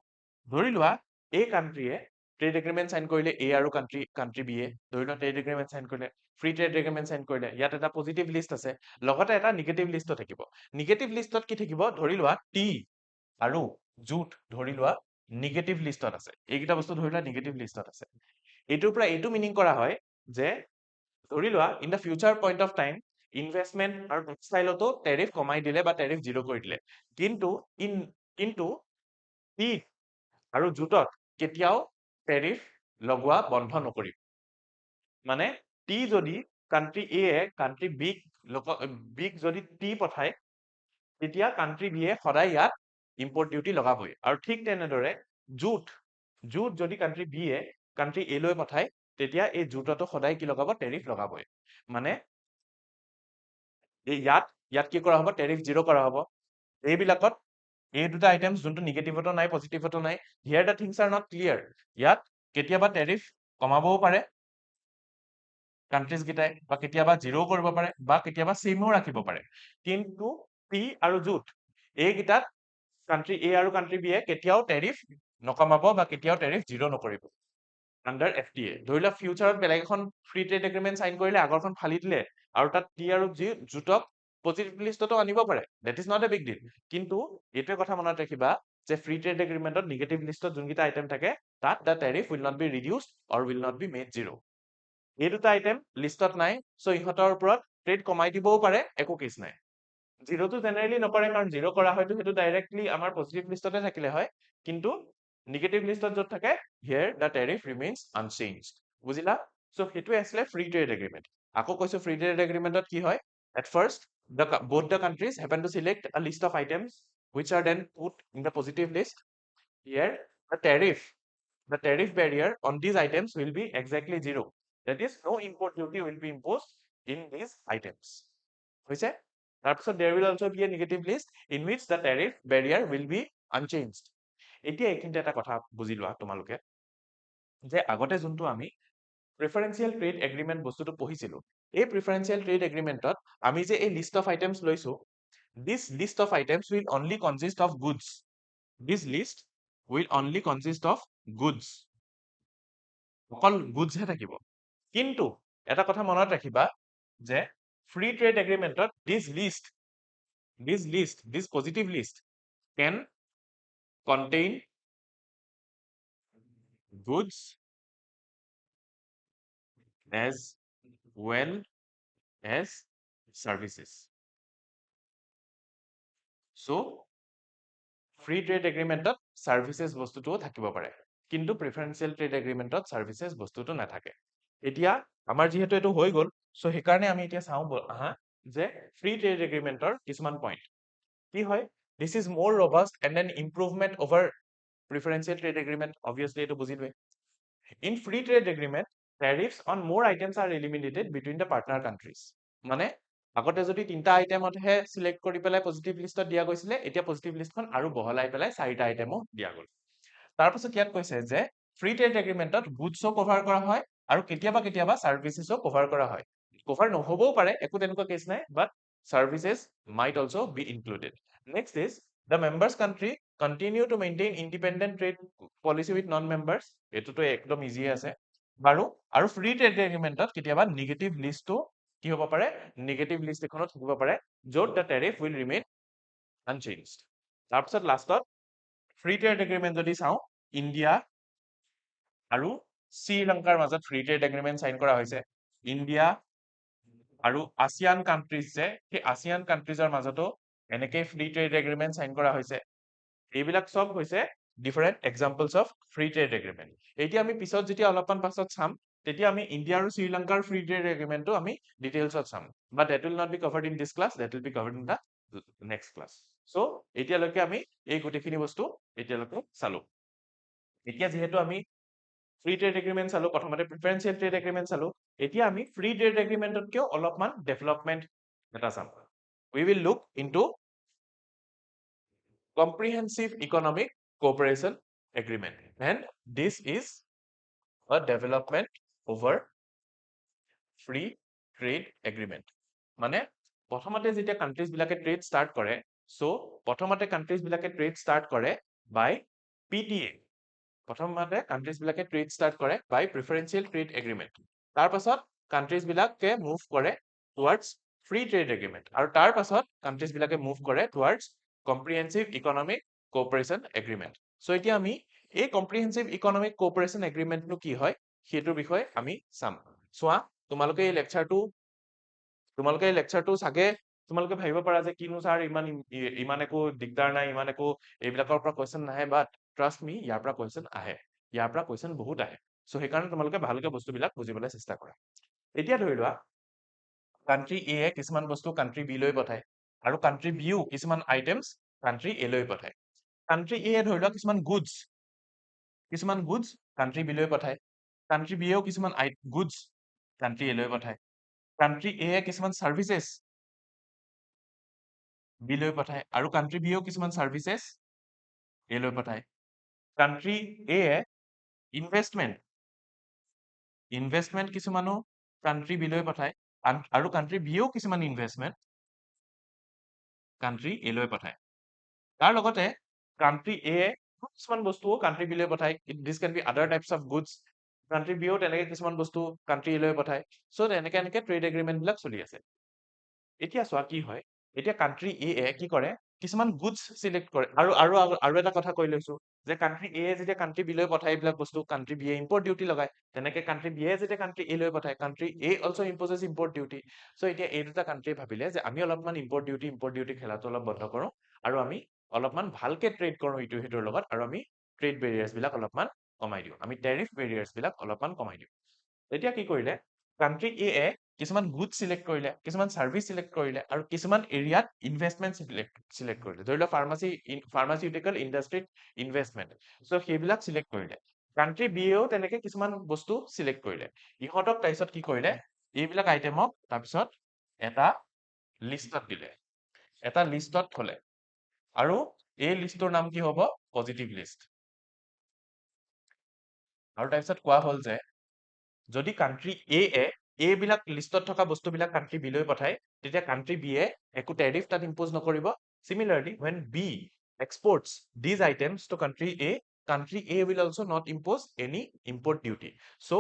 ধৰি লোৱা A countryয়ে ট্ৰেড এগ্ৰিমেণ্ট সাইন কৰিলে A আৰু country B এ, ধৰি লোৱা ট্ৰেড এগ্ৰিমেণ্ট সাইন কৰিলে, ফ্ৰী ট্ৰেড এগ্ৰিমেণ্ট সাইন কৰিলে, ইয়াত এটা পজিটিভ লিষ্ট আছে, লগতে এটা নিগেটিভ লিষ্টও থাকিব। নিগেটিভ লিষ্টত কি থাকিব? ধৰি লোৱা T আৰু জুট ধৰি লোৱা নিগেটিভ লিষ্টত আছে। এইকেইটা বস্তু ধৰি লোৱা নিগেটিভ লিষ্টত আছে। এইটোৰ পৰা এইটো মিনিং কৰা হয় যে ধৰি লোৱা in the future point of time investment আৰু টেক্সটাইলতো টেৰিফ কমাই দিলে বা টেৰিফ জিৰ' কৰি দিলে, কিন্তু টি আৰু জুটত কেতিয়াও টেৰিফ লগোৱা বন্ধ নকৰিব। মানে টি যদি কাণ্ট্ৰি এ কাণ্ট্ৰি বিক যদি টি পঠায়, তেতিয়া কাণ্ট্ৰি বি এ সদায় ইয়াত ইম্পৰ্ট ডিউটি লগাবই। আৰু ঠিক তেনেদৰে জুট যদি country B A country A লৈ পঠায়, তেতিয়া এই জুটতো সদায় কি লগাব? টেৰিফ লগাবই। মানে ইয়াত কি কৰা হ'ব? টেৰিফ জিৰ' কৰা হ'ব। এইবিলাকত এই দুটা আইটেমছ যোনটো নিগেটিভতো নাই পজিটিভতো নাই, here the things are not clear. ইয়াত কেতিয়াবা টেৰিফ কমাবও পাৰে কাণ্ট্ৰিজ কেইটাই, বা কেতিয়াবা জিৰ'ও কৰিব পাৰে, বা কেতিয়াবা চেমও ৰাখিব পাৰে। কিন্তু পি আৰু জুট এইকেইটাত কাণ্ট্ৰি এ আৰু কাণ্ট্ৰি বি এ কেতিয়াও টেৰিফ নকমাব বা কেতিয়াও টেৰিফ জিৰ' নকৰিব আণ্ডাৰ FTA। ধৰি লোৱা ফিউচাৰত বেলেগ এখন ফ্ৰী ট্ৰেড এগ্ৰিমেণ্ট সাইন কৰিলে, আগৰখন ফালি দিলে, আৰু তাত টি আৰু জুটক পজিটিভ লিষ্টতো আনিব পাৰে, that is not a big deal. কিন্তু এইটোৱে কথা মনত ৰাখিবা যে ফ্ৰী ট্ৰেড এগ্ৰিমেণ্টত নিগেটিভ লিষ্টত যোনকেইটা আইটেম থাকে, তাত the tariff will not be reduced or will not be made zero'. এই দুটা আইটেম লিষ্টত নাই, চ' ইহঁতৰ ওপৰত ট্ৰেড কমাই দিবও পাৰে, একো কেছ নাই। জিৰ'টো জেনেৰেলি নকৰে, কাৰণ জিৰ' কৰা হয়তো সেইটো ডাইৰেক্টলি আমাৰ পজিটিভ লিষ্টতে থাকিলে হয়, কিন্তু নিগেটিভ লিষ্টত য'ত থাকে, হিয়াৰ দ্য টেৰিফ ৰিমেইনছ আনচেঞ্জড। বুজিলা? চ' সেইটোৱে আছিলে ফ্ৰী ট্ৰেড এগ্ৰিমেণ্ট। আকৌ কৈছো ফ্ৰী ট্ৰেড এগ্ৰিমেণ্টত কি হয়? At first, both the countries happen to select a list of items which are then put in the positive list. Here, the tariff barrier on these items will be exactly zero. That is, no import duty will be imposed in these items. হৈছে? তাৰপিছত there will also be a negative list in which the tariff barrier will be unchanged. এতিয়া এইখিনিতে এটা কথা বুজি লোৱা তোমালোকে, যে আগতে যোনটো আমি প্ৰিফাৰেঞ্চিয়েল ট্ৰেড এগ্ৰিমেণ্ট বস্তুটো পঢ়িছিলো, এই প্ৰিফাৰেঞ্চিয়েল ট্ৰেড এগ্ৰিমেণ্টত আমি যে এই লিষ্ট অফ আইটেমছ লৈছো, this list of items will only consist of goods. This list will only consist of goods. অকল goods হে থাকিব। কিন্তু এটা কথা মনত ৰাখিবা যে ফ্ৰী ট্ৰেড এগ্ৰিমেণ্টত this positive list can contain goods as well as services. So free trade এগ্ৰিমেণ্টত চাৰ্ভিচেছ বস্তুটোও থাকিব পাৰে, কিন্তু প্ৰিফাৰেঞ্চিয়েল ট্ৰেড এগ্ৰিমেণ্টত চাৰ্ভিচেছ বস্তুটো নাথাকে। এতিয়া আমাৰ যিহেতু এইটো হৈ গ'ল, চ' সেইকাৰণে আমি এতিয়া চাওঁ আহা যে ফ্ৰী ট্ৰেড এগ্ৰিমেণ্টৰ কিছুমান পইণ্ট কি হয়। This is more robust and an improvement over preferential trade agreement, obviously এইটো বুজিলোৱে। In free trade agreement tariffs on more items are eliminated between the partner countries. মানে আগতে যদি 3টা আইটেমতহে চিলেক্ট কৰি পেলাই পজিটিভ লিষ্টত দিয়া গৈছিলে, এতিয়া পজিটিভ লিষ্টখন আৰু বহলাই পেলাই 4টা আইটেমো দিয়া গ'ল। তাৰপিছত ইয়াত কৈছে যে ফ্ৰী ট্ৰেড এগ্ৰিমেণ্টত গুডছো কভাৰ কৰা হয়, আৰু কেতিয়াবা চাৰ্ভিচেছো কভাৰ কৰা হয়। কভাৰ নহ'বও পাৰে, একো তেনেকুৱা কেছ নাই, but services might also be included. Next is the members country continue to maintain independent trade policy with non members. এইটোতো একদম ইজিয়ে আছে বাৰু। আৰু ফ্ৰী ট্ৰেড এগ্ৰিমেণ্টত কেতিয়াবা নিগেটিভ লিষ্টটো কি হ'ব পাৰে? নিগেটিভ লিষ্ট এখনত থাকিব পাৰে, য'ত the tariff will remain unchanged. তাৰপিছত লাষ্টত ফ্ৰী ট্ৰেড এগ্ৰিমেণ্ট যদি চাওঁ, ইণ্ডিয়া আৰু শ্ৰীলংকাৰ মাজত ফ্ৰী ট্ৰেড এগ্ৰিমেণ্ট সাইন কৰা হৈছে। ইণ্ডিয়া আৰু ASEAN কাণ্ট্ৰিজ যে, সেই ASEAN কাণ্ট্ৰিজৰ মাজতো এনেকৈ ফ্ৰী ট্ৰেড এগ্ৰিমেণ্ট সাইন কৰা হৈছে। এইবিলাক চব হৈছে different examples of free trade agreement. এতিয়া আমি পিছত যেতিয়া অলপমান পাছত চাম, তেতিয়া আমি ইণ্ডিয়া আৰু শ্ৰীলংকাৰ ফ্ৰী ট্ৰেড এগ্ৰিমেণ্টটো আমি ডিটেইলছত চাম, but that will not be covered in this class, that will be covered in the next class. So' এতিয়ালৈকে আমি এই গোটেইখিনি বস্তু এতিয়ালৈকে চালো। এতিয়া যিহেতু আমি ফ্ৰী ট্ৰেড এগ্ৰিমেণ্ট চালো, প্ৰথমতে প্ৰিফাৰেঞ্চিয়েল ট্ৰেড এগ্ৰিমেণ্ট চালো, এতিয়া আমি ফ্ৰী ট্ৰেড এগ্ৰিমেণ্টতকেও অলপমান ডেভেলপমেণ্ট এটা চাম। We will look into comprehensive economic cooperation agreement, and this is a development over free trade agreement মানে প্ৰথমতে যেতিয়া কাণ্ট্ৰিজ বিলাকে ট্ৰেড ষ্টাৰ্ট কৰে সো প্ৰথমতে কাণ্ট্ৰিজ বিলাকে ট্ৰেড ষ্টাৰ্ট কৰে বাই PTA প্ৰথমতে কাণ্ট্ৰিজ বিলাকে ট্ৰেড ষ্টাৰ্ট কৰে বাই প্ৰিফাৰেন্সিয়েল ট্ৰেড এগ্ৰিমেণ্ট তাৰ পাছত কাণ্ট্ৰিজ বিলাকে মুভ কৰে টুৱাৰ্ডছ ফ্ৰী ট্ৰেড এগ্ৰিমেণ্ট আৰু তাৰ পাছত কাণ্ট্ৰিজ বিলাকে মুভ কৰে towards comprehensive economic cooperation agreement so এতিয়া আমি এই কম্প্ৰিহেনচিভ ইকনমিক কোঅপাৰেচন এগ্ৰিমেণ্টটো কি হয় সেইটোৰ বিষয়ে আমি চাম চোৱা তোমালোকে এই লেকচাৰটো চাগে তোমালোকে ভাবিব পাৰা যে কিনো ছাৰ ইমান একো দিগদাৰ নাই ইমান একো এইবিলাকৰ পৰা কোৱেশ্চন নাহে বাট ট্ৰাষ্ট মি ইয়াৰ পৰা কোৱেশ্চন আহে ইয়াৰ পৰা কোৱেশ্চন বহুত আহে সো সেইকাৰণে তোমালোকে ভালকে বস্তুবিলাক বুজিবলৈ চেষ্টা কৰা এতিয়া ধৰি লোৱা কাণ্ট্ৰি এ কিছুমান বস্তু কাণ্ট্ৰি বি লৈ পঠায় আৰু কাণ্ট্ৰি বিও কিছুমান আইটেমছ কাণ্ট্ৰি এ লৈ পঠায় কাণ্ট্ৰি এ ধৰি লোৱা কিছুমান গুডছ কাণ্ট্ৰি বি লৈ পঠায় কাণ্ট্ৰি বিয়েও কিছুমান গুডছ কাণ্ট্ৰি এ লৈ পঠায় কাণ্ট্ৰি এ কিছুমান চাৰ্ভিচেছ বি লৈ পঠায় আৰু কাণ্ট্ৰি বিয়েও কিছুমান চাৰ্ভিচেছ এ লৈ পঠায় কাণ্ট্ৰি এ ইনভেষ্টমেণ্ট কিছুমানো কাণ্ট্ৰি বি লৈ পঠায় আৰু কাণ্ট্ৰি বিয়েও কিছুমান ইনভেষ্টমেণ্ট কাণ্ট্ৰি এ লৈ পঠায় তাৰ লগতে কাণ্ট্ৰি এ কিছুমান বস্তুও কাণ্ট্ৰি বি লৈ পঠায় দিছ কেন বি আদাৰ টাইপছ অফ গুডছ কাণ্ট্ৰি বিয়েও তেনেকে কিছুমান বস্তু কাণ্ট্ৰি এ লৈ পঠায় সো এনেকে ট্ৰেড এগ্ৰিমেণ্ট বিলাক চলি আছে এতিয়া চোৱা কি হয় এতিয়া কাণ্ট্ৰি এ কি কৰে কিছুমান গুডছ সিলেক্ট কৰে আৰু এটা কথা কৈ লৈছো যে কাণ্ট্ৰি এ যেতিয়া কাণ্ট্ৰি বি লৈ পঠায় এইবিলাক বস্তু কাণ্ট্ৰি বি ইম্পৰ্ট ডিউটি লগায় তেনেকে কাণ্ট্ৰি বি যেতিয়া কাণ্ট্ৰি এ লৈ পঠায় country A also imposes import duty so এতিয়া এই দুটা কাণ্ট্ৰি ভাবিলে যে আমি অলপমান ইম্পৰ্ট ডিউটি খেলাটো অলপ বন্ধ কৰো আৰু আমি অলপমান ভালকে ট্ৰেড কৰো ইটো সিটোৰ লগত আৰু আমি ট্ৰেড বেৰিয়াৰ্ছ বিলাক অলপমান কমাই দিও আমি টেৰিফ বেৰিয়াৰ্ছ বিলাক অলপমান কমাই দিও এতিয়া কি কৰিলে কাণ্ট্ৰি এ কিছুমান গুড সিলেক্ট কৰিলে কিছুমান সাৰ্ভিস সিলেক্ট কৰিলে আৰু কিছুমান এৰিয়াত ইনভেষ্টমেন্ট সিলেক্ট কৰিলে ধৰি লওক ফাৰ্মাচিউটিকেল ইণ্ডাষ্ট্ৰীত ইনভেষ্টমেন্ট সো সেইবিলাক সিলেক্ট কৰিলে কাণ্ট্ৰি বিয়েও তেনেকে কিছুমান বস্তু সিলেক্ট কৰিলে ইহঁতক তাৰপিছত কি কৰিলে এইবিলাক আইটেমক তাৰপিছত এটা লিষ্টত থলে আৰু এই লিষ্টৰ নাম কি হ'ব পজিটিভ লিষ্ট আৰু তাৰপিছত কোৱা হ'ল যে যদি কাণ্ট্ৰি এ বিলাক লিষ্টত থকা বস্তুবিলাক কাণ্ট্ৰি বি লৈ পঠায় তেতিয়া কাণ্ট্ৰি বি একো টেৰিফ তাত ইম্পোজ নকৰিব similarly when B exports these items to country A will also not impose any import duty so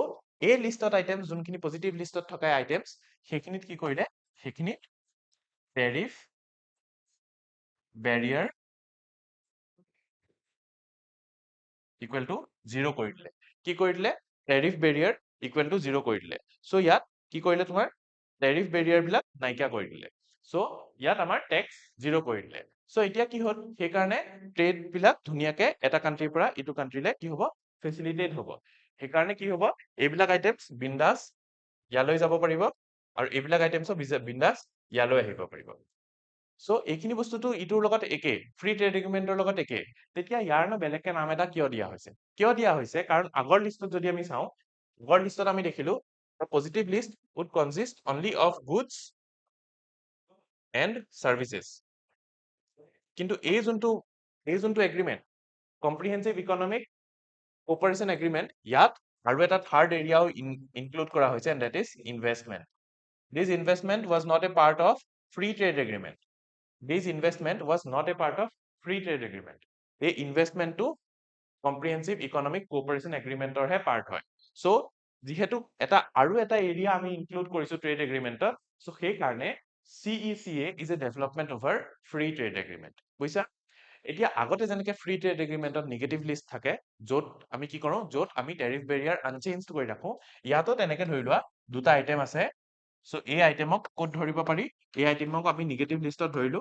এই লিষ্টত আইটেমছ যোনখিনি পজিটিভ লিষ্টত থকা আইটেমছ সেইখিনিত কি কৰিলে সেইখিনিত টেৰিফ বেৰিয়াৰ equal to 0 কৰি দিলে কি কৰি দিলে টেৰিফ বেৰিয়াৰ equal to 0 কৰি দিলে সো ইয়াত কি কৰিলে তোমাৰ টেৰিফ বেৰিয়াৰ বিলাক নাইকিয়া কৰি দিলে সো ইয়াত আমাৰ টেক্স 0 কৰি দিলে সো এতিয়া কি হ'ল সেই কাৰণে ট্ৰেড বিলাক ধুনিয়াকে এটা কান্ট্ৰিৰ পৰা ইটো কান্ট্ৰিলে কি হ'ব ফেচিলিটেট হ'ব সেই কাৰণে কি হ'ব এইবিলাক আইটেমছ বিন্দাস ইয়ালৈ যাব পাৰিব আৰু এইবিলাক আইটেমছ বিন্দাস ইয়ালৈ আহিব পাৰিব সো এইখিনি বস্তুটো ইটোৰ লগত একে ফ্ৰী ট্ৰেড এগ্ৰিমেণ্টৰ লগত একে তেতিয়া ইয়াৰনো বেলেগকে নাম এটা কিয় দিয়া হৈছে কাৰণ আগৰ লিষ্টত যদি আমি চাওঁ আগৰ লিষ্টত আমি দেখিলো the positive list would consist only of goods and services কিন্তু এই যোনটো agreement comprehensive economic cooperation agreement ইয়াত আৰু এটা থাৰ্ড এৰিয়াও ইনক্লুড কৰা হৈছে and that is investment this investment was not a part of free trade agreement this investment was not a part of free trade agreement এই ইনভেষ্টমেন্টটো comprehensive economic কোঅপাৰেচন এগ্ৰিমেণ্টৰ হে part হয় so যেহেতু আৰু এটা এৰিয়া আমি include কৰিছো ট্ৰেড এগ্ৰিমেণ্টত সো সেই কাৰণে CECA is a development over free trade agreement বুজিছা এতিয়া আগতে যেনেকে ফ্ৰী ট্ৰেড এগ্ৰিমেণ্টত নিগেটিভ লিষ্ট থাকে য'ত আমি কি কৰো য'ত আমি টেৰিফ বেৰিয়াৰ আনচেঞ্জ কৰি ৰাখো ইয়াতো তেনেকে ধৰি লোৱা দুটা আইটেম আছে সো এই আইটেমক ক'ত ধৰিব পাৰি এই আইটেমক আমি নিগেটিভ লিষ্টত ধৰিলো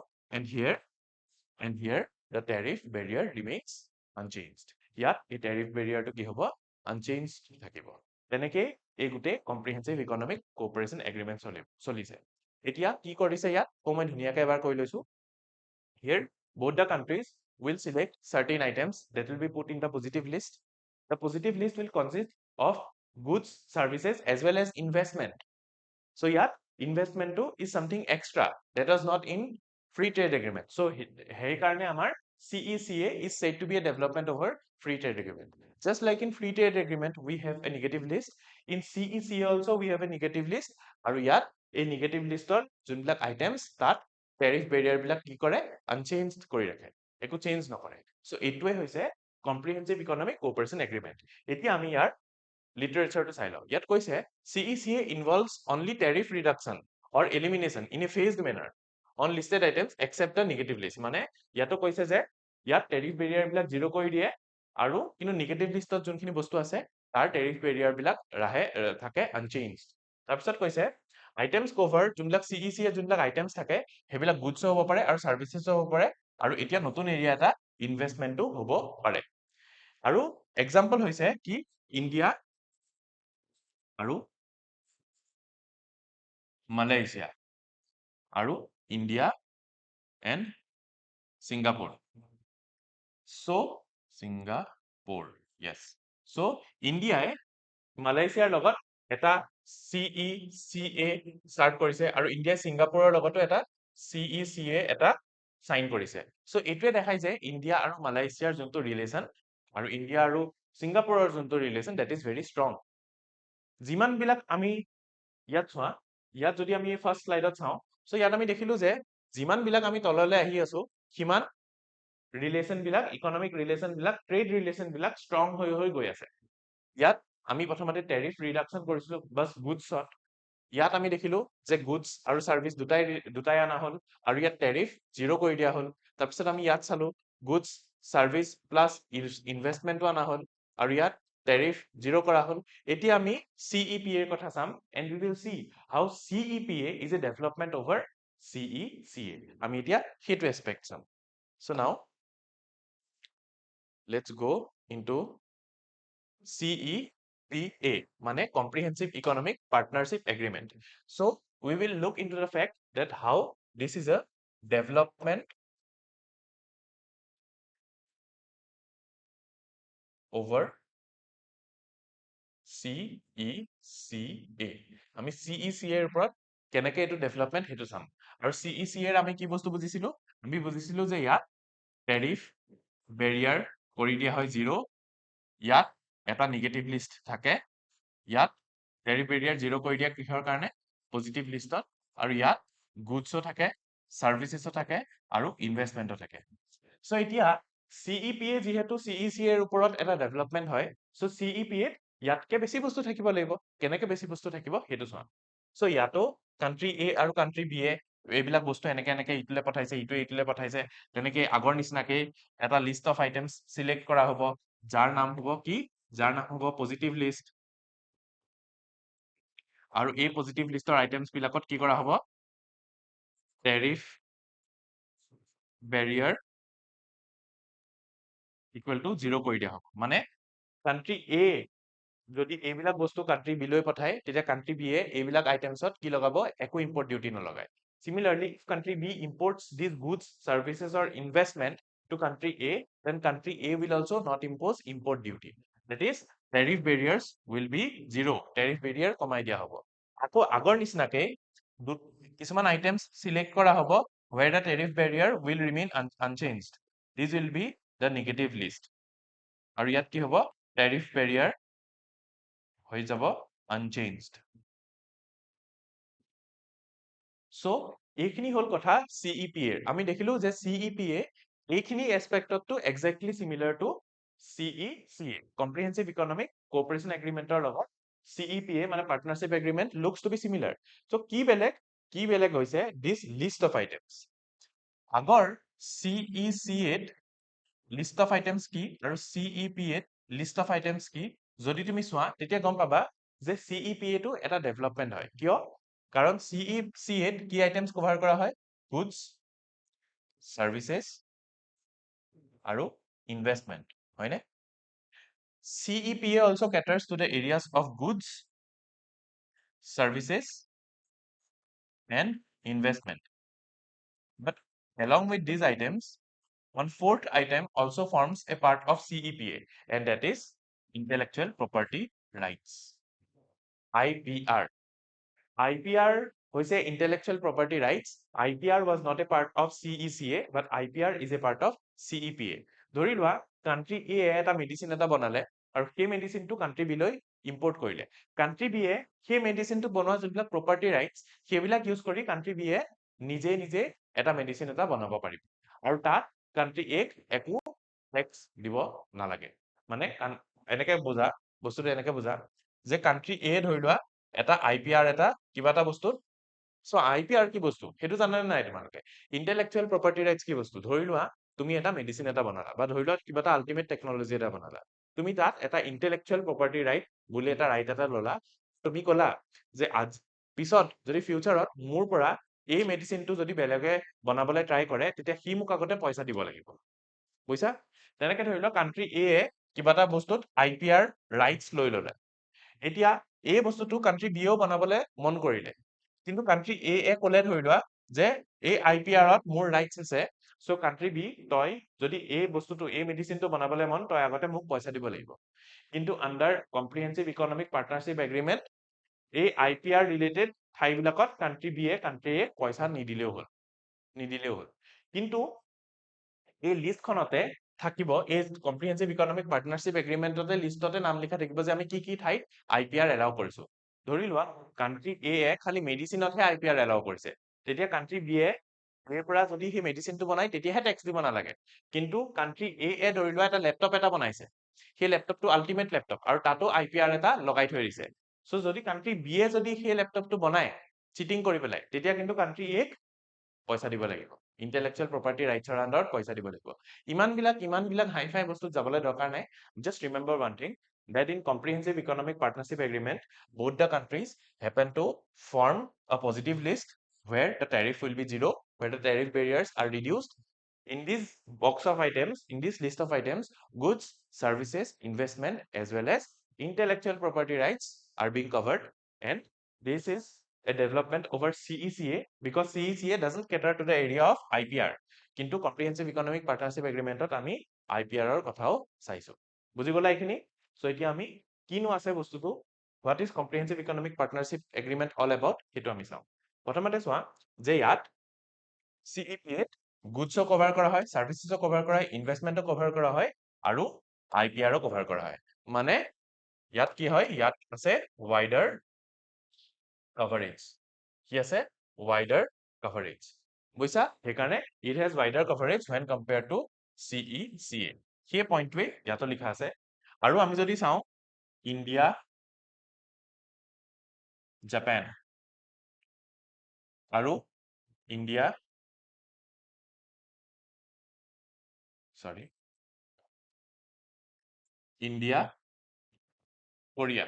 and here the tariff barrier remains unchanged ইয়াত এই টেৰিফ বেৰিয়াৰটো কি হ'ব আনচেঞ্জড থাকিব তেনেকে এই গুটে কম্প্ৰিহেনচিভ ইকনমিক কোঅপাৰেচন এগ্ৰিমেণ্ট চলিছে এতিয়া কি কৰিছে ইয়াত মই ধুনিয়াকৈ এবাৰ কৈ লৈছো here both the countries will select certain items that will be put in the positive list the positive list will consist of goods services as well as investment so ইয়াত investment is something extra that was not in free trade agreement so সেই কাৰণে আমাৰ CECA is said to be a development over free trade agreement just like in free trade agreement we have a negative list in CECA also we have a negative list আৰু ইয়াত এই negative লিষ্টৰ যোনবিলাক items তাত tariff Barrier বিলাক কি কৰে unchanged কৰি ৰাখে একো চেঞ্জ নকৰে সো এইটোৱে হৈছে কম্প্ৰিহেনসিভ ইকনমিক কোঅপাৰেচন এগ্ৰিমেন্ট এতিয়া আমি ইয়াৰ লিটাৰেচাৰটো চাই লওঁ ইয়াত কৈছে CECA involves only tariff reduction or elimination in a phased manner on listed items except the negative list মানে ইয়াতো কৈছে যে ইয়াত টেৰিফ বেৰিয়াৰ বিলাক জিৰ' কৰি দিয়ে আৰু কিন্তু নিগেটিভ লিষ্টত যোনখিনি বস্তু আছে তাৰ টেৰিফ বেৰিয়াৰ বিলাক থাকে আনচেঞ্জড তাৰপিছত কৈছে আইটেমছ কভাৰ যোনবিলাক CECA যোনবিলাক আইটেমছ থাকে সেইবিলাক গুডছ হ'ব পাৰে আৰু চাৰ্ভিচেছ হ'ব পাৰে আৰু এতিয়া নতুন এৰিয়া এটা ইনভেষ্টমেন্টটো হ'ব পাৰে আৰু এক্সাম্পল হৈছে কি ইণ্ডিয়া আৰু মালয়েছিয়া আৰু India and Singapore so Singapore yes so ইণ্ডিয়াই মালয়েছিয়াৰ লগত এটা CECA ষ্টাৰ্ট কৰিছে আৰু ইণ্ডিয়াই ছিংগাপুৰৰ লগতো এটা CECA এটা সাইন কৰিছে সো এইটোৱে দেখাই যে ইণ্ডিয়া আৰু মালয়েছিয়াৰ যোনটো ৰিলেশ্যন আৰু ইণ্ডিয়া আৰু ছিংগাপুৰৰ যোনটো relation that is very strong যিমান বিলাক আমি ইয়াত চোৱা ইয়াত যদি আমি ফাৰ্ষ্ট স্লাইডত চাওঁ সো ইয়াত আমি দেখিলো যে যিমান বিলাক আমি তললৈ আহি আছো সিমান ৰিলেশ্যন বিলাক ইকনমিক ৰিলেশ্যন বিলাক ট্ৰেড ৰিলেশ্যন বিলাক ষ্ট্ৰং হৈ গৈ আছে ইয়াত আমি প্ৰথমতে টেৰিফ ৰিডাকশন কৰিছিলো বাস গুডছত ইয়াত আমি দেখিলো যে গুডছ আৰু সাৰ্ভিস দুটাই আনা হল আৰু ইয়াত টেৰিফ জিৰ' কৰি দিয়া হল তাৰপিছত আমি ইয়াত চালো গুডছ সাৰ্ভিস প্লাস ইনভেষ্টমেন্টটো আনা হল আৰু ইয়াত টেৰিফ জিৰ' কৰা হল এতিয়া আমি CEPA এৰ কথা চাম and we will see how CEPA is a development over CECA আমি এতিয়া সেইটো এসপেক্ট চাম so now let's go into CEPA মানে Comprehensive Economic Partnership Agreement. So we will look into the fact that how this is a development over CECA. আমি CECA এর ওপৰত কেনেকে এটো ডেভেলপমেন্ট হেতু চাম আৰু CECA এৰ আমি কি বস্তু বুজিছিলো আমি বুজিছিলো যে ইয়াত টেৰিফ বেৰিয়াৰ কৰি দিয়া হয় জিৰ' ইয়াত এটা নিগেটিভ লিষ্ট থাকে ইয়াত টেৰিফ বেৰিয়াৰ জিৰ' কৰি দিয়া কিহৰ কাৰণে পজিটিভ লিষ্টত আৰু ইয়াত গুডছো থাকে সাৰ্ভিসেছো থাকে আৰু ইনভেষ্টমেন্টও থাকে সো এতিয়া CEPA যেহেতু CECA এৰ ওপৰত এটা ডেভেলপমেন্ট হয় সো CEPA ইয়াতকে বেছি বস্তু থাকিব লাগিব কেনেকে বেছি বস্তু থাকিব হেতু চোৱা সো ইয়াতো কান্ট্ৰি A আৰু কান্ট্ৰি B এ এইবিলাক বস্তু এনেকে ইটোলে পঠাইছে ইটোলে পঠাইছে তেনেকে আগৰ নিচিনাকে এটা লিষ্ট অফ আইটেমছ সিলেক্ট কৰা হ'ব যাৰ নাম হ'ব কি যাৰ নাম হ'ব পজিটিভ লিষ্ট আৰু এই পজিটিভ লিষ্টৰ আইটেমছ বিলাকত কি কৰা হ'ব টেৰিফ বেৰিয়াৰ ইকুৱেল টু 0 কৰি দিয়া হ'ব মানে কান্ট্ৰি A যদি এইবিলাক বস্তু কান্ট্ৰি B লৈ পঠায় তেতিয়া কান্ট্ৰি B এ এইবিলাক আইটেমছত কি লগাব একো ইম্পৰ্ট ডিউটি নলগায় similarly if country B imports these goods services or investment to country A then country A will also not impose import duty that is tariff barriers will be 0 tariff barrier কমাই দিয়া হ'ব আকৌ আগৰ নিচিনাকে কিছুমান items select কৰা হ'ব where the tariff barrier will remain unchanged this will be the negative list আৰু ইয়াত কি হ'ব tariff barrier হৈ যাব unchanged সো এইখিনি হল কথা CEPA এর আমি দেখিলো যে CEPA এইখিনি এসপেক্টটো exactly similar to CECA comprehensive economic cooperation এগ্ৰিমেন্টৰ লগত CEPA মানে partnership agreement looks to be similar so কি বেলেগ হৈছে দিস লিস্ট অফ আইটেমস আগৰ CECA লিস্ট অফ আইটেমস কি আৰু CEPA লিস্ট অফ আইটেমস কি যদি তুমি চোৱা তেতিয়া গম পাবা যে CEPA টো এটা ডেভেলপমেন্ট হয় কিয় কাৰণ CECA কি আইটেমস কভাৰ কৰা হয় গুডস সাৰ্ভিসেস আৰু ইনভেষ্টমেন্ট হয়নে CEPA also caters to the areas of goods services and investment but along with these items one fourth item also forms a part of CEPA and that is intellectual property rights IPR IPR হৈছে intellectual property rights IPR was not a part of CECA but IPR is a part of CEPA ধৰি লোৱা country A এটা medicine এটা বনালে আৰু সেই মেডিসিনটো country B লৈ import কৰিলে কাণ্ট্ৰি বিয়ে সেই মেডিচিনটো বনোৱা যোনবিলাক প্ৰপাৰ্টি ৰাইটছ সেইবিলাক ইউজ কৰি কাণ্ট্ৰি বিয়ে নিজে নিজে এটা মেডিচিন এটা বনাব পাৰিব আৰু তাত কাণ্ট্ৰি এক একো টেক্স দিব নালাগে মানে এনেকে বুজা বস্তুটো এনেকে বুজা যে কাণ্ট্ৰি এ ধৰি লোৱা এটা IPR এটা কিবা এটা বস্তুত চ' IPR কি বস্তু সেইটো জানানে নাই তোমালোকে ইণ্টেলেকচুৱেল প্ৰপাৰ্টি ৰাইটছ কি বস্তু ধৰি লোৱা তুমি এটা মেডিচিন এটা বনালা বা ধৰি লোৱা কিবা এটা আল্টিমেট টেকনলজি এটা বনালা তুমি তাত এটা ইণ্টেলেকচুৱেল প্ৰপাৰ্টি ৰাইট বুলি এটা ৰাইট এটা ললা তুমি কলা যে আজ পিছত যদি ফিউচাৰত মোৰ পৰা এই মেডিচিনটো যদি বেলেগে বনাবলৈ ট্ৰাই কৰে তেতিয়া সি মোক আগতে পইচা দিব লাগিব বুজিছা তেনেকে ধৰি লোৱা কাণ্ট্ৰি এ কিবা এটা বস্তুত IPR ৰাইটছ লৈ ললে এতিয়া এই বস্তুটো কাণ্ট্ৰি বিয়েও বনাবলৈ মন কৰিলে কিন্তু কাণ্ট্ৰি এ ক'লে ধৰি লোৱা যে এই IPR-ত মোৰ ৰাইটছ আছে চ' কাণ্ট্ৰি বি তই যদি এই বস্তুটো এই মেডিচিনটো বনাবলৈ মন তই আগতে মোক পইচা দিব লাগিব কিন্তু under comprehensive economic partnership agreement এই IPR ৰিলেটেড ঠাইবিলাকত কাণ্ট্ৰি বিয়ে কাণ্ট্ৰি এ পইচা নিদিলেও হ'ল কিন্তু এই লিষ্টখনতে থাকিব এই কম্প্ৰিহেনচিভ ইকনমিক পাৰ্টনাৰশ্বিপ এগ্ৰিমেণ্টতে লিষ্টতে নাম লিখা থাকিব যে আমি কি ঠাইত IPR এলাও কৰিছো ধৰি লোৱা কাণ্ট্ৰি এ খালি মেডিচিনতহে IPR এলাও কৰিছে তেতিয়া কাণ্ট্ৰি বি এৰ পৰা যদি সেই মেডিচিনটো বনাই তেতিয়াহে টেক্স দিব নালাগে কিন্তু কাণ্ট্ৰি এ ধৰি লোৱা এটা লেপটপ এটা বনাইছে সেই লেপটপটো আল্টিমেট লেপটপ আৰু তাতো IPR এটা লগাই থৈ দিছে চ' যদি কাণ্ট্ৰি বি যদি সেই লেপটপটো বনাই চিটিং কৰি পেলাই তেতিয়া কিন্তু কাণ্ট্ৰি এক পইচা দিব লাগিব ইণ্টেলেকচুৱেল প্ৰপাৰ্টি ৰাইটছৰ আণ্ডাৰত পইচা দিব লাগিব ইমানবিলাক হাই-ফাই বস্তুত যাবলৈ দৰকাৰ নাই just remember one thing that in comprehensive economic partnership agreement both the countries happen to form a positive list where the tariff will be zero where the tariff barriers are reduced in this box of items in this list of items goods services investment as well as intellectual property rights are being covered and this is a development over CECA because CECA doesn't cater to the area of IPR কিন্তু comprehensive economic partnership agreementত আমি IPR ৰ কথাও চাইছো বুজি গলা এইখিনি so এতিয়া আমি কিনো আছে বস্তুটো what is comprehensive economic partnership agreement all about সেইটো আমি চাওঁ প্ৰথমতে চোৱা যে ইয়াত CEPA গুডছো কভাৰ কৰা হয় সাৰ্ভিসেসও কভাৰ কৰা হয় ইনভেষ্টমেন্টও কভাৰ কৰা হয় আৰু IPRও কভাৰ কৰা হয় মানে ইয়াত কি হয় ইয়াত আছে ওয়াইডাৰ কভাৰেজ কি আছে ওয়াইডাৰ কভাৰেজ বুজিছা সেইকাৰণে it has wider coverage when compared to CECA সেই পইণ্টটোৱে ইয়াতো লিখা আছে আৰু আমি যদি চাওঁ ইণ্ডিয়া জাপান আৰু ইণ্ডিয়া ইণ্ডিয়া কোৰিয়া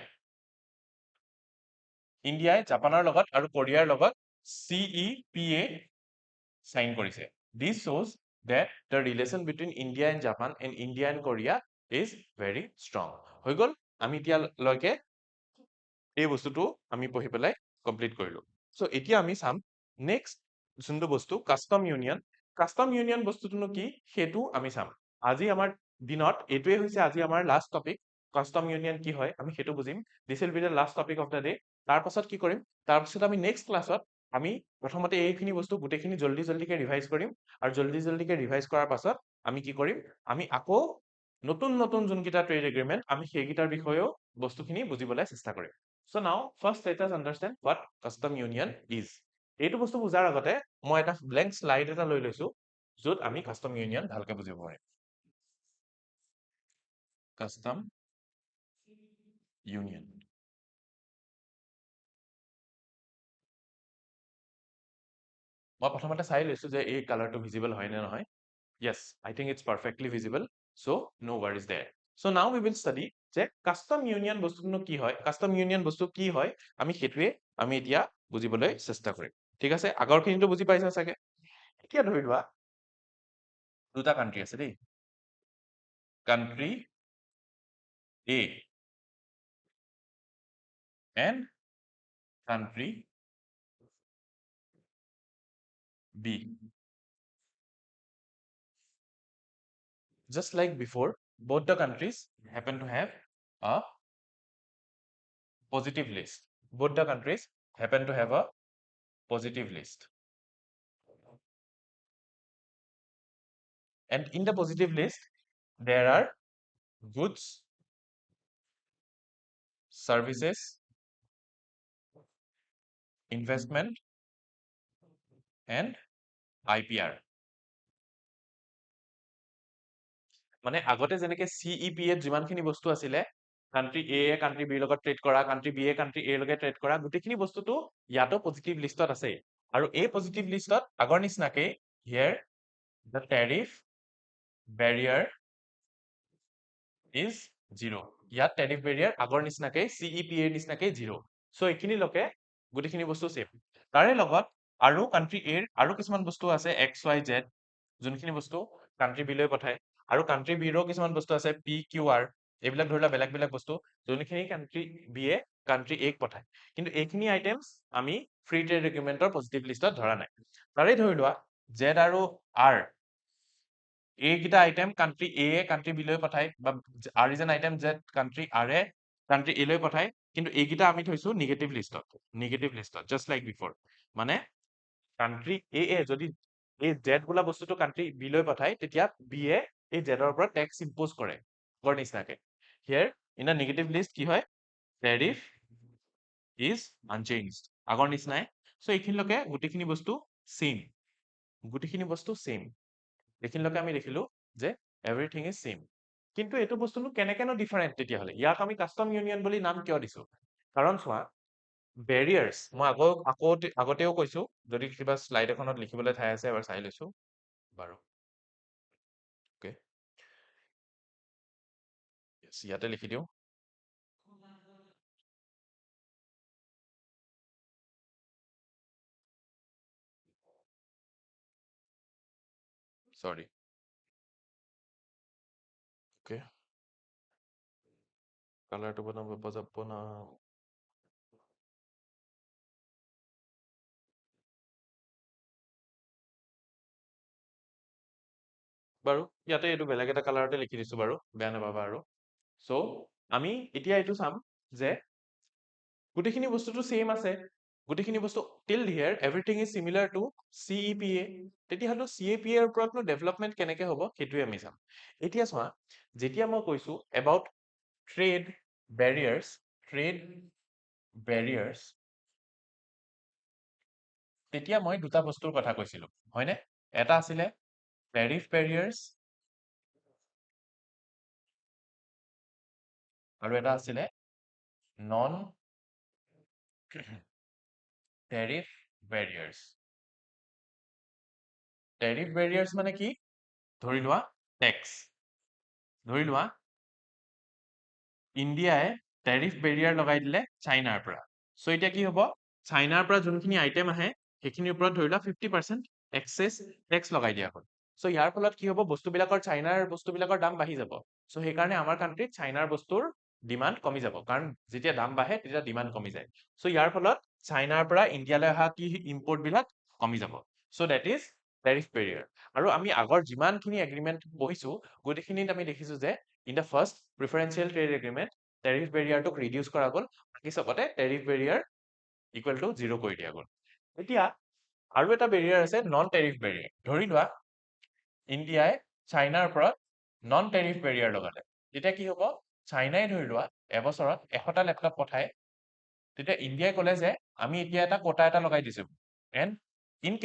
ইণ্ডিয়াই জাপানৰ লগত আৰু কোৰিয়াৰ লগত CEPA সাইন কৰিছে this shows that the relation between India and Japan and India and Korea is very strong হৈ গল আমি এতিয়ালৈকে এই বস্তুটো আমি পঢ়ি পেলাই কমপ্লিট কৰিলো সো এতিয়া আমি চাম নেক্সট যোনটো বস্তু কাস্টম ইউনিয়ন বস্তুটোনো কি সেইটো আমি চাম আজি আমাৰ দিনত এইটোৱে হৈছে আজি আমাৰ লাষ্ট টপিক কাস্টম ইউনিয়ন কি হয় আমি সেইটো বুজিম this will be the last topic of the day তাৰ পাছত কি কৰিম তাৰ পাছত আমি নেক্সট ক্লাছত আমি প্ৰথমতে এইখিনি বস্তু গোটেইখিনি জল্দিকে ৰিভাইজ কৰিম আৰু জল্দিকে ৰিভাইজ কৰাৰ পাছত আমি কি কৰিম আমি আকৌ নতুন যোনকেইটা ট্ৰেড এগ্ৰিমেণ্ট আমি সেইকেইটাৰ বিষয়েও বস্তুখিনি বুজিবলৈ চেষ্টা কৰিম So now first let us understand what custom union is. এইটো বস্তু বুজাৰ আগতে মই এটা blank slide এটা লৈ লৈছো য'ত আমি custom union ভালকে বুজিব পাৰিম custom union মই প্ৰথমতে চাই লৈছো যে এই কালাৰটো ভিজিবল হয় নে নহয় yes I think it's perfectly visible so no worries there so now we will study যে custom union বস্তুটো কি হয় custom union বস্তু কি হয় আমি সেইটোৱে আমি এতিয়া বুজিবলৈ চেষ্টা কৰিম ঠিক আছে আগৰখিনিটো বুজি পাইছা চাগে এতিয়া ধৰি লোৱা দুটা কান্ট্ৰি আছে দেই country A and country B just like before both the countries happen to have a positive list both the countries happen to have a positive list and in the positive list there are goods services, investment and IPR। মানে আগতে যেনেকে CEPA যিমানখিনি বস্তু আছিলে, country A এ country B লগত trade কৰা, country B এ কান্ট্ৰি A লগত ট্ৰেড কৰা, গোটেইখিনি বস্তুটো ইয়াতো পজিটিভ লিষ্টত আছে। আৰু এই পজিটিভ লিষ্টত আগৰ নিচিনাকে here the tariff barrier is 0। ইয়াত টেৰিফ বেৰিয়াৰ আগৰ নিচিনাকে CEPA ৰ নিচিনাকে 0। সো এইখিনিলৈকে গোটেইখিনি বস্তু সেম। তাৰে লগত আৰু কান্ট্ৰি A ৰ আৰু কিছুমান বস্তু আছে XYZ, যোনখিনি বস্তু কান্ট্ৰি B লৈ পঠায়। আৰু কান্ট্ৰি B ৰো কিছুমান বস্তু আছে PQR, এইবিলাক ধৰি লোৱা বেলেগ বেলেগ বস্তু যোনখিনি কান্ট্ৰি B এ কান্ট্ৰি A ক পঠায়। কিন্তু এইখিনি আইটেমছ আমি ফ্ৰী ট্ৰেড এগ্ৰিমেন্টৰ পজিটিভ লিষ্টত ধৰা নাই। তাৰে ধৰি লোৱা Z আৰু R, এইকেইটা আইটেম কান্ট্ৰি A এ কান্ট্ৰি B লৈ পঠায়, বা R is an item Z country R A country A লৈ পঠায়, কিন্তু এইকেইটা আমি থৈছো নিগেটিভ লিষ্টত জাষ্ট লাইক বিফৰ। মানে কান্ট্ৰি A এ যদি এই Z বোলা বস্তুটো কান্ট্ৰি B লৈ পঠায়, তেতিয়া B এ এই Z ৰ ওপৰত টেক্স ইম্পোজ কৰে আগৰ নিচিনাকে। হিয়াৰ ইন আ নেগেটিভ লিষ্ট কি হয়, টেৰিফ ইজ আনচেঞ্জড, আগৰ নিচিনাই। সো এইখিনিলৈকে গোটেইখিনি বস্তু সেম, এইখিনিলৈকে আমি দেখিলো যে এভৰিথিং ইজ সেম। কিন্তু এইটো বস্তুনো কেনেকেনো ডিফাৰেণ্ট তেতিয়াহ'লে, ইয়াক আমি কাষ্টম ইউনিয়ন বুলি নাম কিয় দিছো? কাৰণ চোৱা, বেৰিয়াৰ্ছ মই আগতেও কৈছো, যদি কিবা শ্লাইড এখনত লিখিবলৈ ঠাই আছে এবাৰ চাই লৈছো বাৰু। অকে, ইয়াতে লিখি দিওঁ। সৰি, অকে, কালাৰটো বনাব যাব না। বাৰু ইয়াতে এইটো বেলেগ এটা কালাৰতে লিখি দিছো বাৰু, বেয়া নাপাবা আৰু। সো আমি এতিয়া এইটো চাম যে গোটেইখিনি বস্তুটো সেম আছে, গোটেইখিনি বস্তু টিল হিয়াৰ এভৰিথিং ইজ সিমিলাৰ টু CEPA। তেতিয়াহ'লে CEPA ৰ ওপৰতনো ডেভেলপমেণ্ট কেনেকে হ'ব সেইটোৱে আমি চাম। এতিয়া চোৱা, যেতিয়া মই কৈছো এবাউট ট্ৰেড বেৰিয়াৰ্ছ, তেতিয়া মই দুটা বস্তুৰ কথা কৈছিলো, হয়নে? এটা আছিলে টেৰিফ বেৰিয়াৰ্ছ আৰু এটা আছিলে নন টেৰিফ বেৰিয়াৰ্ছ। টেৰিফ বেৰিয়াৰ্ছ মানে কি? ধৰি লোৱা টেক্স, ধৰি লোৱা ইণ্ডিয়াই টেৰিফ বেৰিয়াৰ লগাই দিলে চাইনাৰ পৰা। সো এতিয়া কি হ'ব, চাইনাৰ পৰা যোনখিনি আইটেম আহে সেইখিনিৰ ওপৰত ধৰি লোৱা 50% এক্সেছ টেক্স লগাই দিয়া হ'ল। সো ইয়াৰ ফলত কি হ'ব, চাইনাৰ বস্তুবিলাকৰ দাম বাঢ়ি যাব। সো সেইকাৰণে আমাৰ কাণ্ট্ৰিত চাইনাৰ বস্তুৰ ডিমাণ্ড কমি যাব, কাৰণ যেতিয়া দাম বাঢ়ে তেতিয়া ডিমাণ্ড কমি যায়। সো ইয়াৰ ফলত চাইনাৰ পৰা ইণ্ডিয়ালৈ অহা কি ইম্পৰ্ট বিলাক কমি যাব। So that is tariff barrier. আৰু আমি আগৰ যিমানখিনি এগ্ৰিমেণ্ট পঢ়িছো গোটেইখিনিত আমি দেখিছো যে in the first preferential trade agreement tariff বেৰিয়াৰটোক ৰিডিউচ কৰা গ'ল, বাকী চবতে টেৰিফ বেৰিয়াৰ ইকুৱেল টু 0 কৰি দিয়া গ'ল। এতিয়া আৰু এটা বেৰিয়াৰ আছে নন টেৰিফ বেৰিয়াৰ। ধৰি লোৱা ইণ্ডিয়াই চাইনাৰ ওপৰত নন টেৰিফ বেৰিয়াৰ লগালে, তেতিয়া কি হ'ব, চাইনাই ধৰি লোৱা এবছৰত 100টা লেপটপ পঠায়, তেতিয়া ইণ্ডিয়াই ক'লে যে আমি এতিয়া এটা কোটা এটা লগাই দিছো, এণ্ড ইন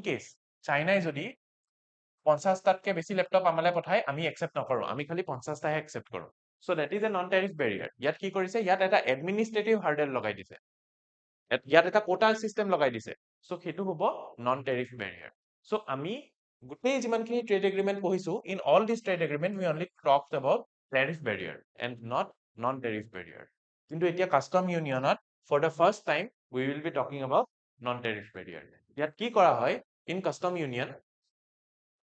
কেছ চাইনাই যদি 50টাতকে বেছি লেপটপ আমালৈ পঠায়, আমি একচেপ্ট নকৰো, আমি খালি 50টাহে একচেপ্ট কৰো। So that is a non tariff barrier. ইয়াত কি কৰিছে, ইয়াত এটা এডমিনিষ্ট্ৰেটিভ হাৰ্ডেল লগাই দিছে, ইয়াত এটা কোটা চিষ্টেম লগাই দিছে। সো সেইটো হ'ব নন টেৰিফ বেৰিয়াৰ। সো আমি গোটেই যিমানখিনি ট্ৰেড এগ্ৰিমেণ্ট পঢ়িছো, in all this trade agreement we only talked about tariff barrier and not non tariff barrier. কিন্তু এতিয়া কাষ্টম ইউনিয়নত for the first time we will be talking about non tariff barrier. ইয়াত কি কৰা হয়, in custom union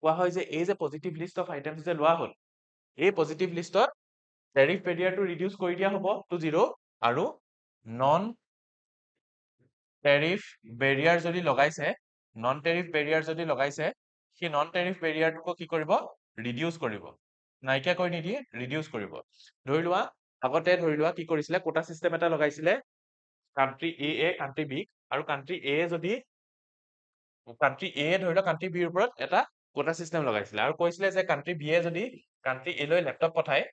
কোৱা হয় যে এই যে পজিটিভ লিষ্ট অফ আইটেমছ যে লোৱা হ'ল, এই পজিটিভ লিষ্টত টেৰিফ বেৰিয়াৰটো ৰিডিউচ কৰি দিয়া হ'ব টু 0, আৰু নন টেৰিফ বেৰিয়াৰ যদি লগাইছে, সেই নন টেৰিফ বেৰিয়াৰটোকো কি কৰিব, ৰিডিউচ কৰিব, নাইকিয়া কৰি নিদিয়ে, ৰিডিউচ কৰিব। ধৰি লোৱা আগতে ধৰি লোৱা কি কৰিছিলে, কোটা চিষ্টেম এটা লগাইছিলে কান্ট্ৰি এ কান্ট্ৰি বি, আৰু কান্ট্ৰি এ ধৰি লোৱা কান্ট্ৰি বিৰ ওপৰত এটা কোটা চিষ্টেম লগাইছিলে, আৰু কৈছিলে যে কান্ট্ৰি বি এ যদি কান্ট্ৰি এ লৈ লেপটপ পঠায়,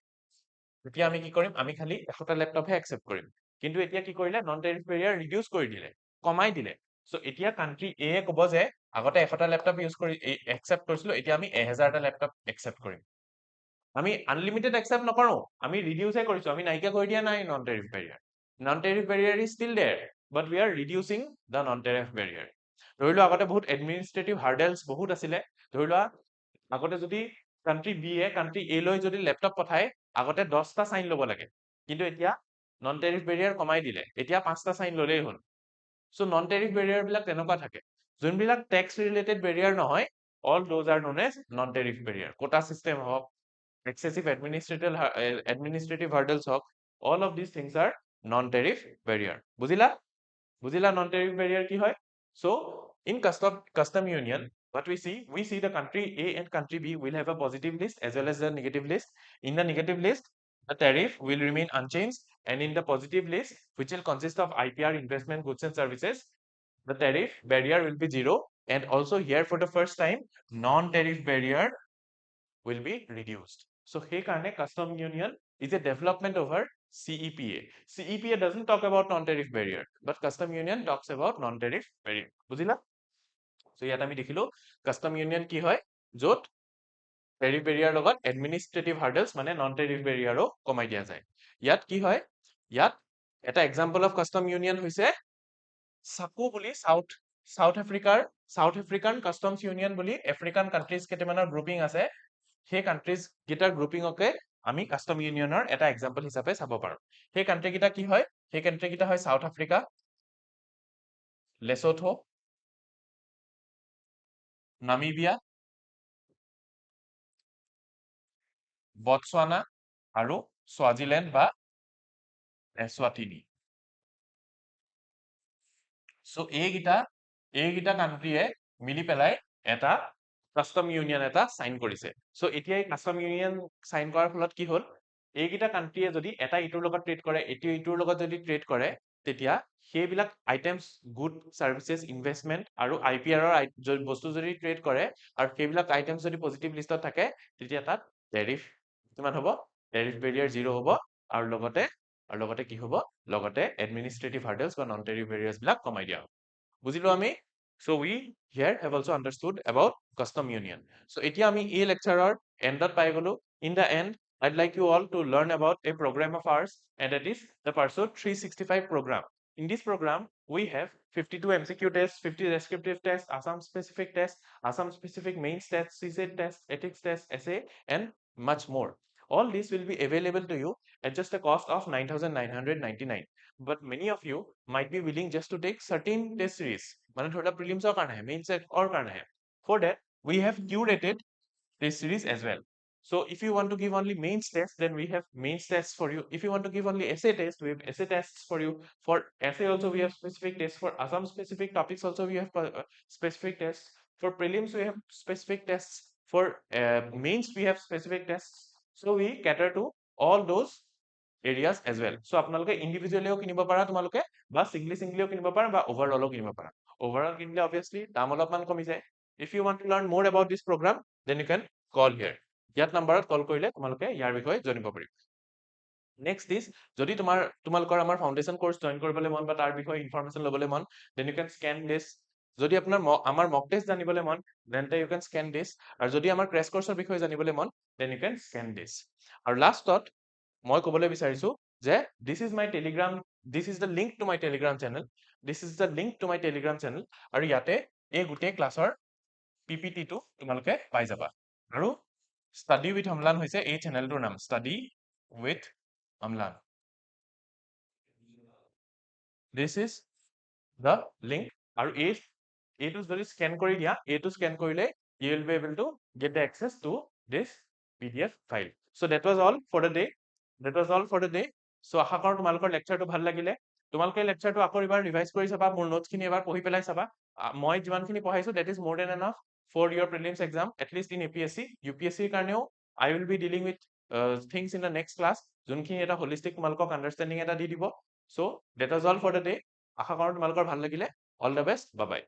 তেতিয়া আমি কি কৰিম আমি খালি 100টা ল্যাপটপহে একসেপ্ট কৰিম কিন্তু এতিয়া কি কৰিলে নন টেৰিফ বেৰিয়াৰ ৰিডিউস কৰি দিলে কমাই দিলে সো এতিয়া কান্ট্ৰি এ ক'ব যে আগতে 100টা ল্যাপটপ ইউজ কৰি একসেপ্ট কৰিছিলো এতিয়া আমি 1000টা ল্যাপটপ একসেপ্ট কৰিম আমি আনলিমিটেড একসেপ্ট নকৰো আমি ৰিডিউসে কৰিছো আমি নাইকিয়া কৰি দিয়া নাই non tariff barrier non tariff barrier is still there but we are reducing the non tariff barrier ধৰি লোৱা আগতে বহুত এডমিনিষ্ট্ৰেটিভ হাৰ্ডেলছ বহুত আছিলে ধৰি লোৱা আগতে যদি কান্ট্ৰি বি এ কান্ট্ৰি এ লৈ যদি ল্যাপটপ পঠায় আগতে 10টা সাইন ল'ব লাগে কিন্তু এতিয়া নন টেৰিফ বেৰিয়াৰ কমাই দিলে এতিয়া 5টা সাইন ল'লেই হ'ল সো নন টেৰিফ বেৰিয়াৰ বিলাক তেনেকুৱা থাকে যোনবিলাক টেক্স ৰিলেটেড বেৰিয়াৰ নহয় all those are known as non tariff barrier quota system হওক excessive administrative hurdles হওক all of these things are non tariff barrier বুজিলা বুজিলা non tariff barrier কি হয় so in custom union what we see the country A and country B will have a positive list as well as the negative list in the negative list the tariff will remain unchanged and in the positive list which will consist of IPR investment goods and services the tariff barrier will be 0 and also here for the first time non tariff barrier will be reduced so hey karne custom union is a development over CEPA CEPA doesn't talk about non tariff barrier but custom union talks about non tariff barrier বুজিলা so ইয়াত আমি দেখিলো custom union কি হয় যত tariff barrier লগত administrative hurdles মানে non tariff barrier ও কমাই দিয়া যায় ইয়াত কি হয় ইয়াত এটা example of custom union হৈছে সাকো বুলি সাউথ আফ্ৰিকান কাস্টমছ ইউনিয়ন বুলি আফ্ৰিকান কান্ট্ৰিজ কেইটামানৰ গ্ৰুপিং আছে সেই কান্ট্ৰিজ গিটাৰ গ্ৰুপিংকে আমি কাস্টম ইউনিয়নৰ এটা এক্সাম্পল হিচাপে চাব পাৰো সেই কান্ট্ৰি গিটা কি হয় সেই কান্ট্ৰি গিটা হয় সাউথ আফ্ৰিকা লেসোথো নামিবিয়া বটসৱানা আৰু সোৱাজিলেণ্ড বা এছৱাটিনি সো এইগিটা কান্ট্ৰিয়ে মিলি পেলাই এটা কাস্টম ইউনিয়ন এটা সাইন কৰিছে সো এতিয়া এই কাস্টম ইউনিয়ন সাইন কৰাৰ ফলত কি হ'ল এইগিটা কান্ট্ৰিয়ে যদি এটা ইটোৰ লগত ট্ৰেড কৰে ইটোৰ লগত যদি ট্ৰেড কৰে তেতিয়া সেইবিলাক আইটেমছ গুড সাৰ্ভিসেস ইনভেষ্টমেন্ট আৰু আইপিআৰৰ বস্তু যদি ট্ৰেড কৰে আৰু সেইবিলাক আইটেমছ যদি পজিটিভ লিষ্টত থাকে তেতিয়া তাত টেৰিফ কিমান হ'ব টেৰিফ বেৰিয়াৰ 0 হ'ব আৰু লগতে কি হ'ব লগতে এডমিনিষ্ট্ৰেটিভ হাৰ্ডেলছ বা নন টেৰিফ বেৰিয়াৰ্ছ বিলাক কমাই দিয়া হ'ব বুজিলো আমি so we here have also understood about custom union so এতিয়া আমি এই লেকচাৰৰ এন্ডত পাই গলো in the end I'd like you all to learn about a program of ours and that is the Pursuit 365 program in this program we have 52 MCQ tests 50 descriptive tests Assam specific tests Assam specific mains tests CSAT tests ethics tests essay and much more all this will be available to you at just a cost of 9,999 but many of you might be willing just to take certain test series মানে ধৰি লোৱা প্ৰিলিমছৰ কাৰণে mains অৰ কাৰণে for that we have curated test series as well so if you want to give only mains test then we have mains tests for you if you want to give only essay test we have essay tests for you for essay also we have specific tests for Assam specific topics also we have specific tests for prelims we have specific tests for mains we have specific tests so we cater to all those areas as well so আপোনালোকে ইন্ডিভিজুৱেলিও কিনিব পাৰা তোমালোকে বা সিংগলিও কিনিব পাৰা বা ওভাৰঅলো কিনিব পাৰা ওভাৰঅল কিনিলে obviously দাম অলপমান কমি যায় if you want to learn more about this program then you can call here ইয়াত নম্বৰত কল কৰিলে তোমালোকে ইয়াৰ বিষয়ে জানিব পাৰিবা next is যদি তোমালোকৰ আমাৰ ফাউন্ডেশন কোৰ্স জয়েন কৰিবলৈ মন বা তাৰ বিষয়ে ইনফৰমেশন লবলৈ মন then you can scan this যদি আপোনাৰ আমাৰ মক টেষ্ট জানিবলৈ মন then you can scan this আৰু যদি আমাৰ ক্ৰ্যাশ কোৰ্সৰ বিষয়ে জানিবলৈ মন then you can scan this আৰু লাষ্টত মই ক'বলৈ বিচাৰিছো যে this is the link to my telegram channel আৰু ইয়াতে এই গুটেই ক্লাছৰ পিপিটি টো তোমালোকে পাই যাবা আৰু study with Amlan হৈছে এই চেনেলটোৰ নাম study with Amlan this is the link আৰু এইটো যদি স্ক্যান কৰি দিয়া এইটো স্ক্যান কৰিলে you will be able to get the access to this PDF file so that was all for the day so আশা কৰো তোমালোকৰ লেকচাৰটো ভাল লাগিলে তোমালোকে লেকচাৰটো আকৌ এবাৰ ৰিভাইজ কৰি চাবা মোৰ নোটছ খিনি এবাৰ পঢ়ি পেলাই চাবা মই যিমানখিনি পঢ়াইছো that is more than enough for your prelims exam at least in APSC UPSC ৰ কাৰণেও I will be dealing with things in the next class যোনখিনি এটা holistic তোমালোকক understanding এটা দি দিব so that was all for the day আশা কৰো তোমালোকৰ ভাল লাগিলে all the best bye bye